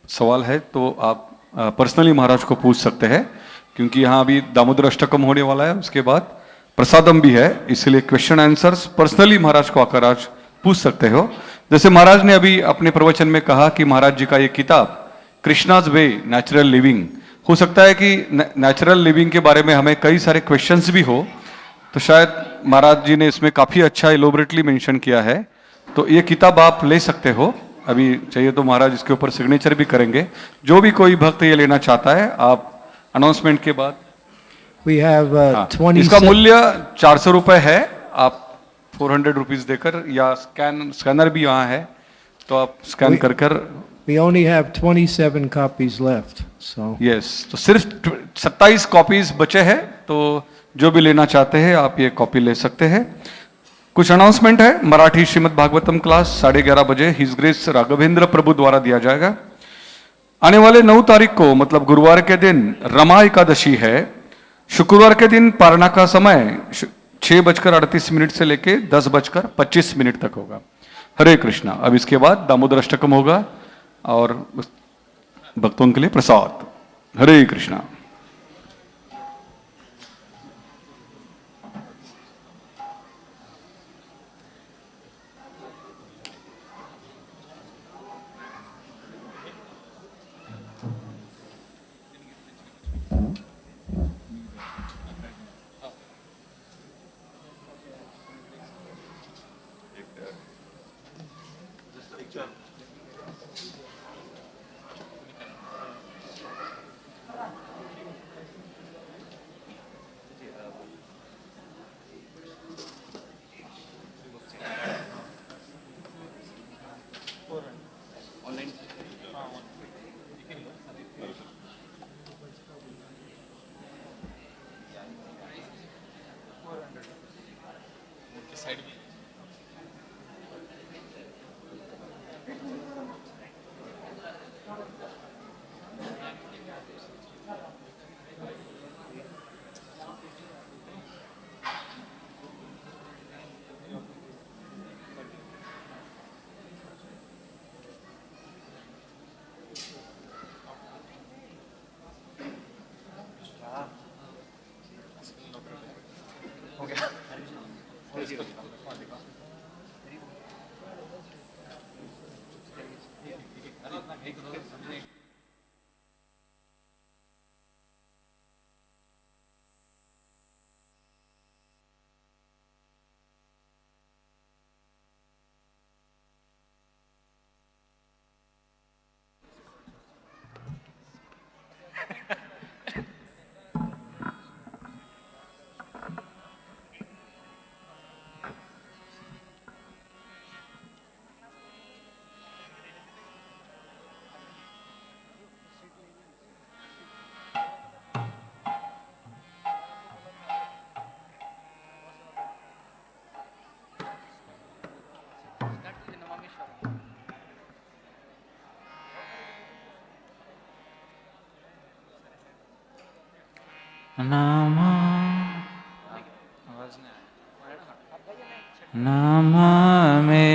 A: सवाल है तो आप पर्सनली महाराज को पूछ सकते हैं, क्योंकि यहाँ अभी दामोदर अष्टकम होने वाला है, उसके बाद प्रसादम भी है, इसलिए क्वेश्चन आंसर्स पर्सनली महाराज को आकर आज पूछ सकते हो। जैसे महाराज ने अभी अपने प्रवचन में कहा कि महाराज जी का ये किताब कृष्णाज वे नेचुरल लिविंग, हो सकता है कि नेचुरल लिविंग के बारे में हमें कई सारे क्वेश्चंस भी हो, तो शायद महाराज जी ने इसमें काफी अच्छा इलोबरेटली मेंशन किया है। तो ये किताब आप ले सकते हो, अभी चाहिए तो महाराज इसके ऊपर सिग्नेचर भी करेंगे। जो भी कोई भक्त ये लेना चाहता है, आप अनाउंसमेंट के बाद
B: We have 20
A: इसका मूल्य 400 रुपए है। आप 400 रुपीज देकर, या स्कैनर भी यहाँ है तो आप स्कैन कर कर।
B: We only have 27 copies left, so.
A: Yes, तो सिर्फ 27 कॉपीज बचे हैं, तो जो भी लेना चाहते हैं आप ये कॉपी ले सकते हैं। कुछ अनाउंसमेंट है। मराठी श्रीमद् भागवतम क्लास 11:30 बजे हिज ग्रेस राघवेंद्र प्रभु द्वारा दिया जाएगा। आने वाले 9 तारीख को मतलब गुरुवार के दिन रमा एकादशी है। शुक्रवार के दिन पारणा का समय 6:38 से लेके 10:25 तक होगा। हरे कृष्णा। अब इसके बाद दामोदर अष्टकम होगा और भक्तों के लिए प्रसाद। हरे कृष्णा।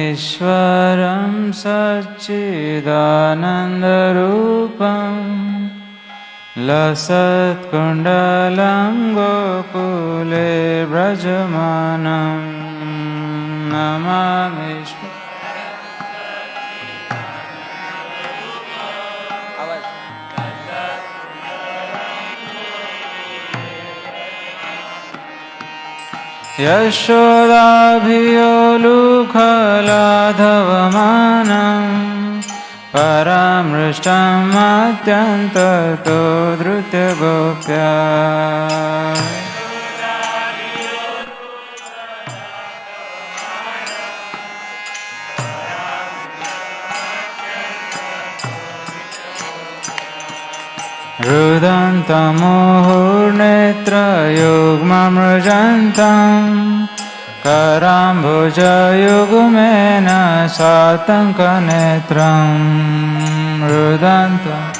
D: नमामीश्वरं सच्चिदानन्दरूपं लसत्कुण्डलं गोकुले व्रजमानं नमामीश्वरम् यशोदाभियोलुखलाधवमानं परामृष्टम् अत्यन्ततो धृतगोप्या रुदन्तमुहुर्नेत्रयुग्ममृजन्तं कराम्बुजयुग्मेन सातङ्कनेत्रं रुदन्तम्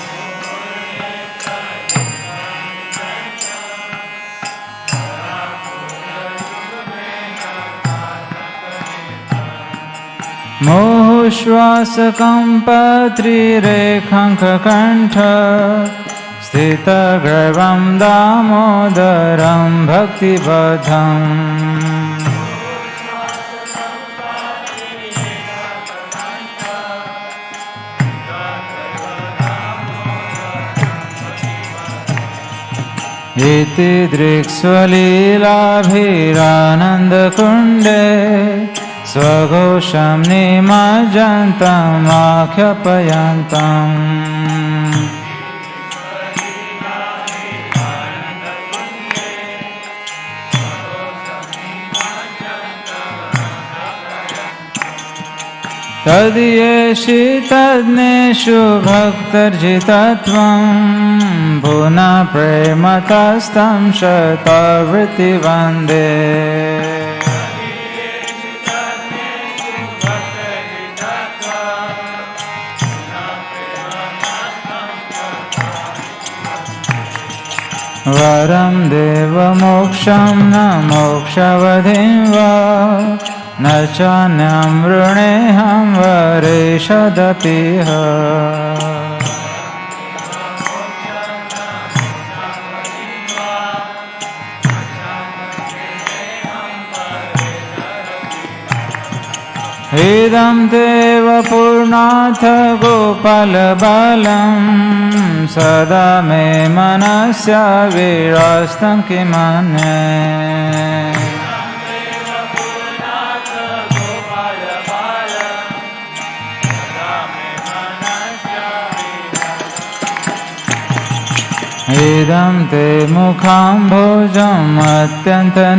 D: मुहुश्वासकम्पत्रिरेखाङ्ककण्ठ स्थितगर्वं दामोदरं भक्तिबद्धम् इति दृक्स्वलीलाभिरानन्दकुण्डे स्वघोषं निमज्जन्तमाख्यापयन्तम् तद्येषि तज्ञेषु भक्तर्जितत्वं पुनः प्रेमतस्तं शतावृत्तिवन्दे वरं देवमोक्षं न मोक्षवधिं वा न चान्यं वृणेऽहं वरेषदपीह इदं देव पूर्णाथ गोपालबालं सदा मे मनस्य विरास्तं किमन्ये इदं ते मुखाम्भोजम् अत्यन्तनीलवृतं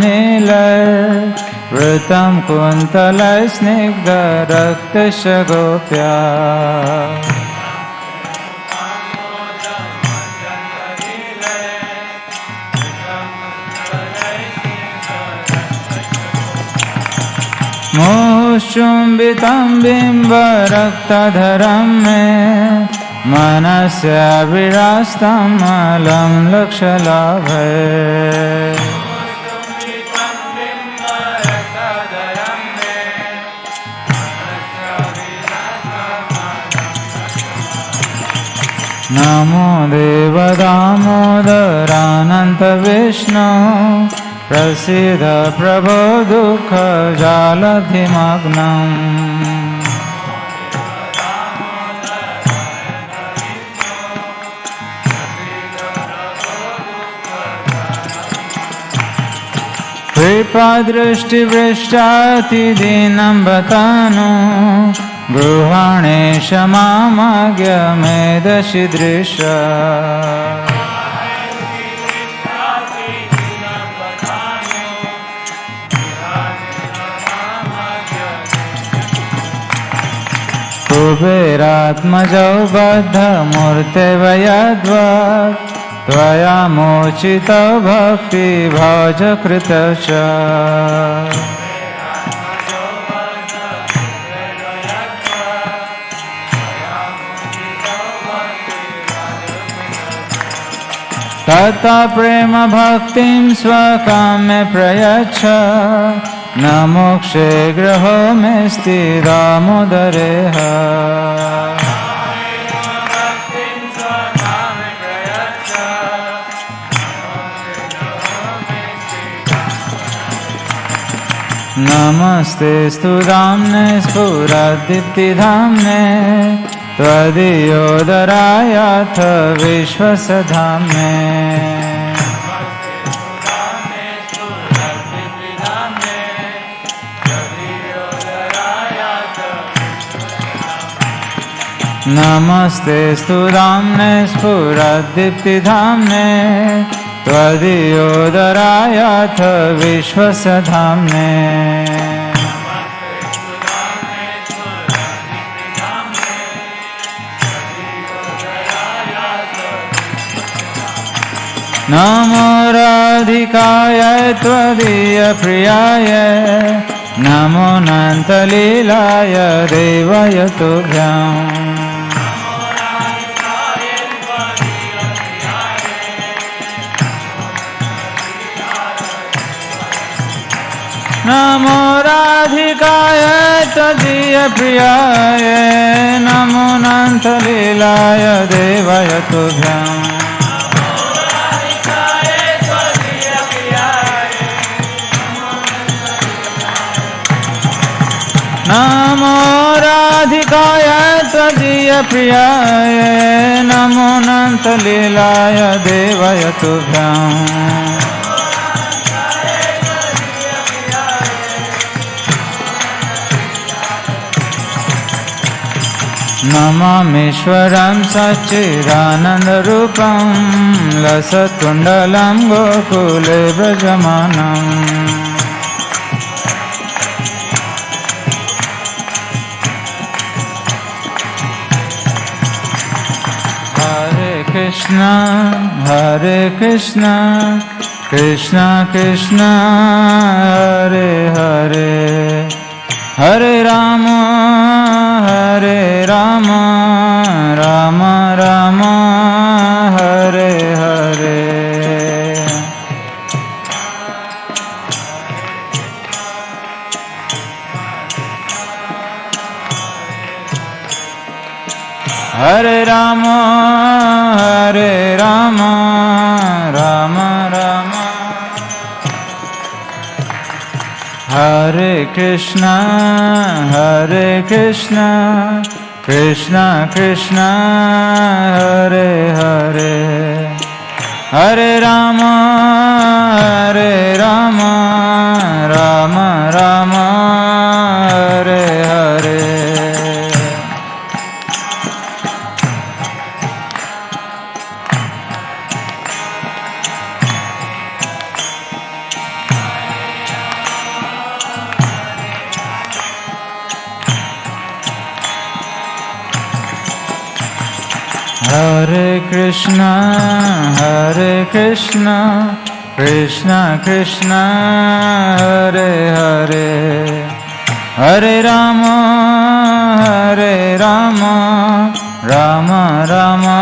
D: कुन्तलस्निग्धरक्तस्य गोप्या मुहुश्चुम्बितं बिम्बरक्तधरं मे मनस्य विरास्तं अलं लक्षलाभे नमो देव दामोदरानन्त विष्णु प्रसीद प्रभो दुःखजालधिमग्नम् कृपादृष्टिवृष्टातिदीनं बतानु गृहाणेश मामाज्ञमेदशीदृश कुबेरात्मजौ बद्धमूर्तिर्वयद्वत् त्वया मोचितो भक्तिभाजकृतश्च तथा प्रेम भक्तिं स्वकाम्य प्रयच्छ न मोक्षे ग्रहो मेस्ति दामोदरेह नमस्ते स्तुधाम्ने स्फुरदीप्तिधाम्ने त्वदीयोदरायाथ विश्वसधाम्ने नमस्ते स्तुधाम्ने स्फुरदीप्तिधाम्ने त्वदीयोदरायाथ विश्वसधाम्ने नमो राधिकाय त्वदीयप्रियाय नमो अनन्तलीलाय देवाय तुभ्यम् नमो राधिकाय त्वदीयप्रियाय नमो अनन्तलीलाय देवाय तुभ्यम् नमो राधिकाय त्वदीयप्रियाय नमो अनन्तलीलाय देवाय तुभ्यम् नमामीश्वरं सच्चिदानन्दरूपं लसत्कुण्डलं गोकुले व्रजमानम् हरे कृष्णा कृष्णा कृष्णा हरे हरे हरे राम राम राम हरे हरे हरे राम राम राम हरे Krishna Krishna Krishna Hare Hare Hare Ram Ram Ram Hare Hare Hare Krishna, Krishna Krishna, Hare Hare, Hare Rama, Rama Rama,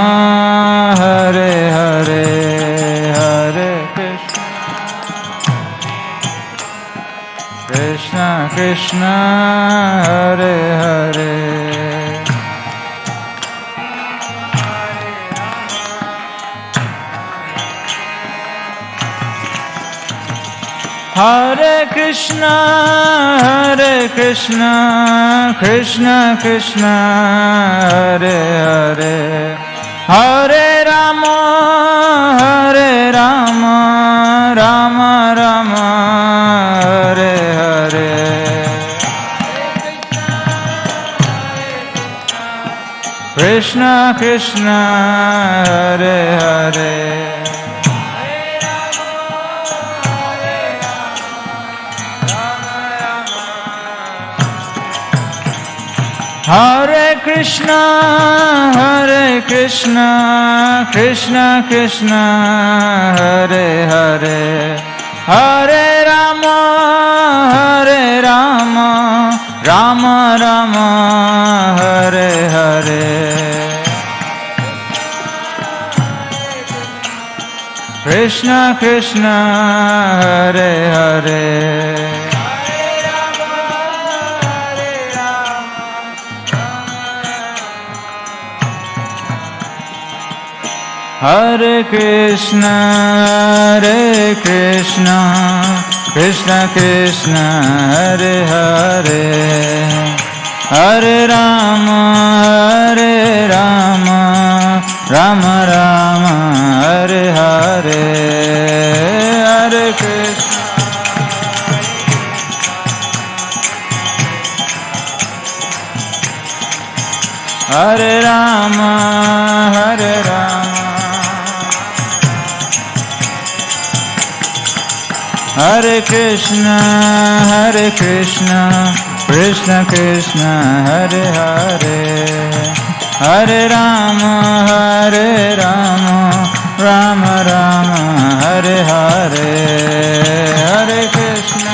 D: Hare Hare, Hare Krishna, Krishna Krishna, Hare Hare. Hare Krishna, Krishna Krishna, Hare Hare, Hare Rama, Rama Rama, Hare Hare. Krishna Krishna, Hare Hare. Hare Krishna, Krishna Krishna, Hare Hare, Hare Rama, Rama Rama, Hare Hare. Krishna Krishna, Hare Hare. Hare Krishna, Krishna Krishna, Hare Hare, Hare Rama, Rama Rama, Hare Hare, Hare Krishna. Hare Rama, Hare Rama, Hare Krishna, Krishna Krishna, Hare Hare, Hare Rama, Rama Rama, Hare Hare, Hare Krishna.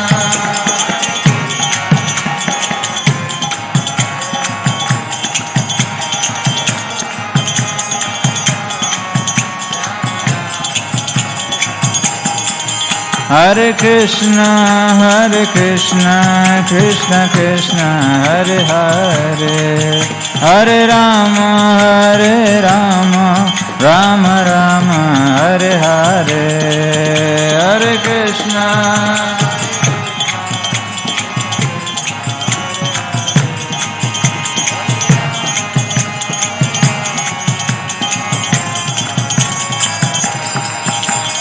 D: Hare Krishna, Krishna Krishna, Hare Hare, Hare Rama, Rama Rama, Hare Hare, Hare Krishna.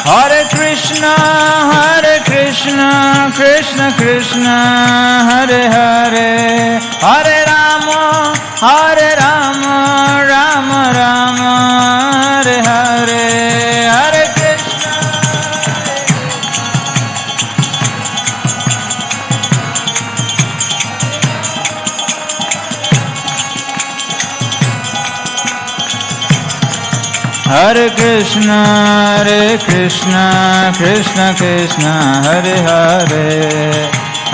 D: Hare Krishna, Krishna Krishna, Hare Hare, Hare Rama, Rama Rama, Hare Hare, Hare Krishna. Hare Krishna, Krishna Krishna, Hare Hare,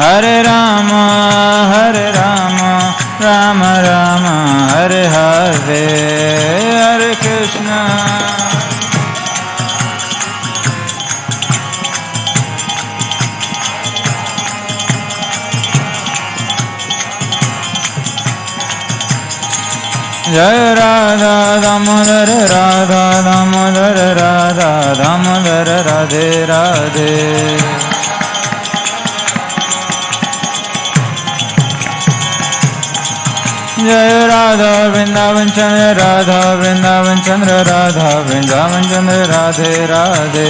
D: Hare Rama, Rama Rama, Hare Hare, Hare Krishna. Jai Radha Damodar, Radha Damodar, Radha Damodar, Radhe Radhe. Jai Radha Vrindavan Chandra, Radha Vrindavan Chandra, Radha Vrindavan Chandra, Radhe Radhe.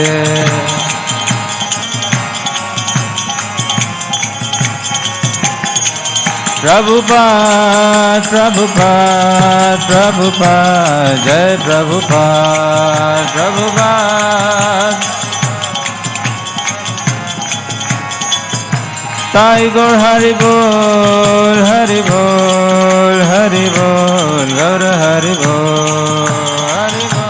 D: Prabhupada, Prabhupada, Prabhupada, Jai Prabhupada, Prabhupada. Tai Gaur Hari Bol, Hari Bol, Hari Bol, Gaur Hari Bol, Hari Bol.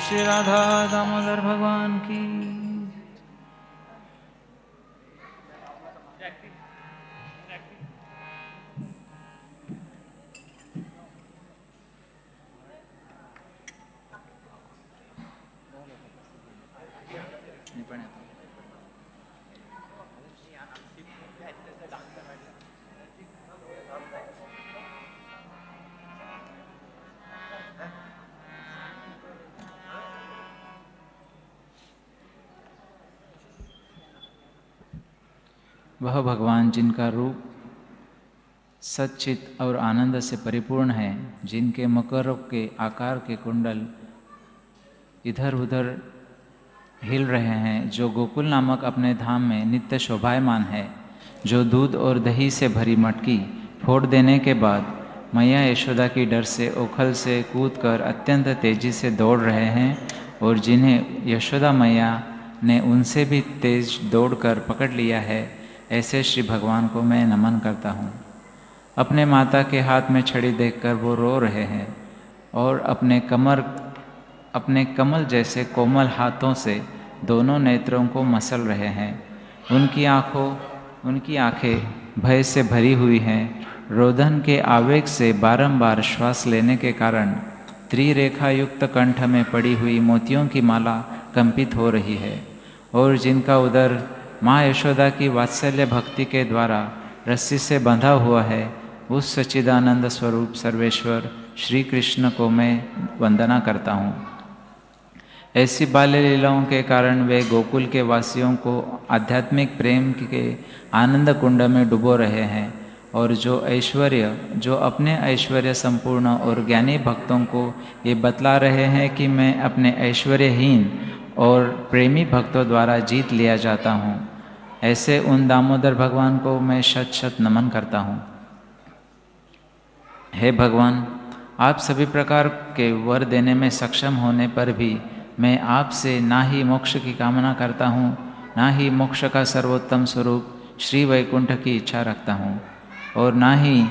D: Shri Radha Damodar Bhagwan ki. वह भगवान जिनका रूप सच्चित और आनंद से परिपूर्ण है, जिनके macarons के आकार के कुंडल इधर उधर हिल रहे हैं, जो गोकुल नामक अपने धाम में नित्य शोभायमान है, जो दूध और दही से भरी मटकी फोड़ देने के बाद मैया यशोदा की डर से ओखल से कूदकर अत्यंत तेजी से दौड़ रहे हैं, और जिन्हें यशोदा मैया ने उनसे भी तेज दौड़कर पकड़ लिया है, ऐसे श्री भगवान को मैं नमन करता हूँ। अपने माता के हाथ में छड़ी देखकर वो रो रहे हैं और अपने कमल जैसे कोमल हाथों से दोनों नेत्रों को मसल रहे हैं। उनकी आंखें भय से भरी हुई हैं। रोदन के आवेग से बारंबार श्वास लेने के कारण त्रिरेखा युक्त कंठ में पड़ी हुई मोतियों की माला कंपित हो रही है, और जिनका उदर माँ यशोदा की वात्सल्य भक्ति के द्वारा रस्सी से बंधा हुआ है, उस सच्चिदानंद स्वरूप सर्वेश्वर श्री कृष्ण को मैं वंदना करता हूँ। ऐसी बाल्य लीलाओं के कारण वे गोकुल के वासियों को आध्यात्मिक प्रेम के आनंद कुंड में डुबो रहे हैं, और जो अपने ऐश्वर्य संपूर्ण और ज्ञानी भक्तों को ये बतला रहे हैं कि मैं अपने ऐश्वर्यहीन और प्रेमी भक्तों द्वारा जीत लिया जाता हूँ, ऐसे उन दामोदर भगवान को मैं शत शत नमन करता हूँ। हे भगवान, आप सभी प्रकार के वर देने में सक्षम होने पर भी मैं आपसे ना ही मोक्ष की कामना करता हूँ, ना ही मोक्ष का सर्वोत्तम स्वरूप श्री वैकुंठ की इच्छा रखता हूँ, और ना ही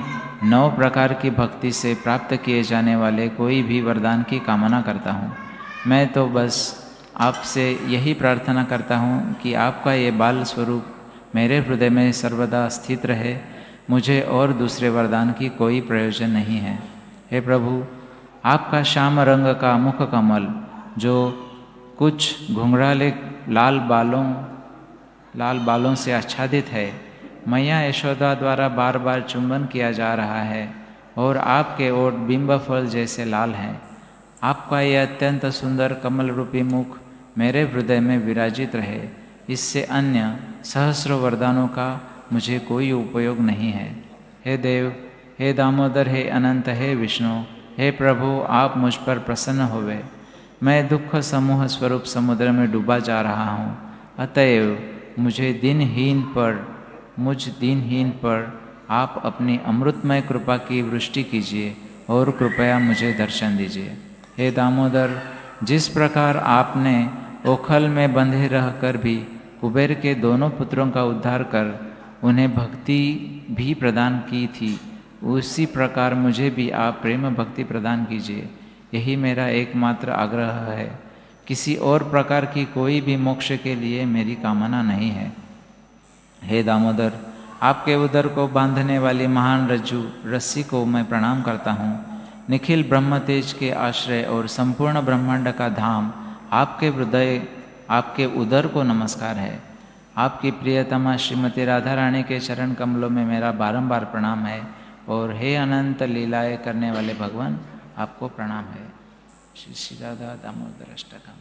D: 9 प्रकार की भक्ति से प्राप्त किए जाने वाले कोई भी वरदान की कामना करता हूँ। मैं तो बस आपसे यही प्रार्थना करता हूँ कि आपका ये बाल स्वरूप मेरे हृदय में सर्वदा स्थित रहे। मुझे और दूसरे वरदान की कोई प्रयोजन नहीं है। हे प्रभु, आपका श्याम रंग का मुख कमल जो कुछ घुंघराले लाल बालों से आच्छादित है, मैया यशोदा द्वारा बार बार चुंबन किया जा रहा है, और आपके ओठ बिंब फल जैसे लाल हैं। आपका यह अत्यंत सुंदर कमल रूपी मुख मेरे हृदय में विराजित रहे। इससे अन्य सहस्रों वरदानों का मुझे कोई उपयोग नहीं है। हे देव, हे दामोदर, हे अनंत, हे विष्णु, हे प्रभु, आप मुझ पर प्रसन्न होवे। मैं दुख समूह स्वरूप समुद्र में डूबा जा रहा हूँ, अतएव मुझ दीनहीन पर आप अपनी अमृतमय कृपा की वृष्टि कीजिए और कृपया मुझे दर्शन दीजिए। हे दामोदर, जिस प्रकार आपने ओखल में बंधे रहकर भी कुबेर के दोनों पुत्रों का उद्धार कर उन्हें भक्ति भी प्रदान की थी, उसी प्रकार मुझे भी आप प्रेम भक्ति प्रदान कीजिए। यही मेरा एकमात्र आग्रह है। किसी और प्रकार की कोई भी मोक्ष के लिए मेरी कामना नहीं है। हे दामोदर, आपके उदर को बांधने वाली महान रस्सी को मैं प्रणाम करता हूँ। निखिल ब्रह्म तेज के आश्रय और संपूर्ण ब्रह्मांड का धाम आपके उदर को नमस्कार है। आपकी प्रियतमा श्रीमती राधा रानी के चरण कमलों में मेरा बारंबार प्रणाम है, और हे अनंत लीलाएं करने वाले भगवान, आपको प्रणाम है। श्री श्री राधा दामोदर अष्टकम।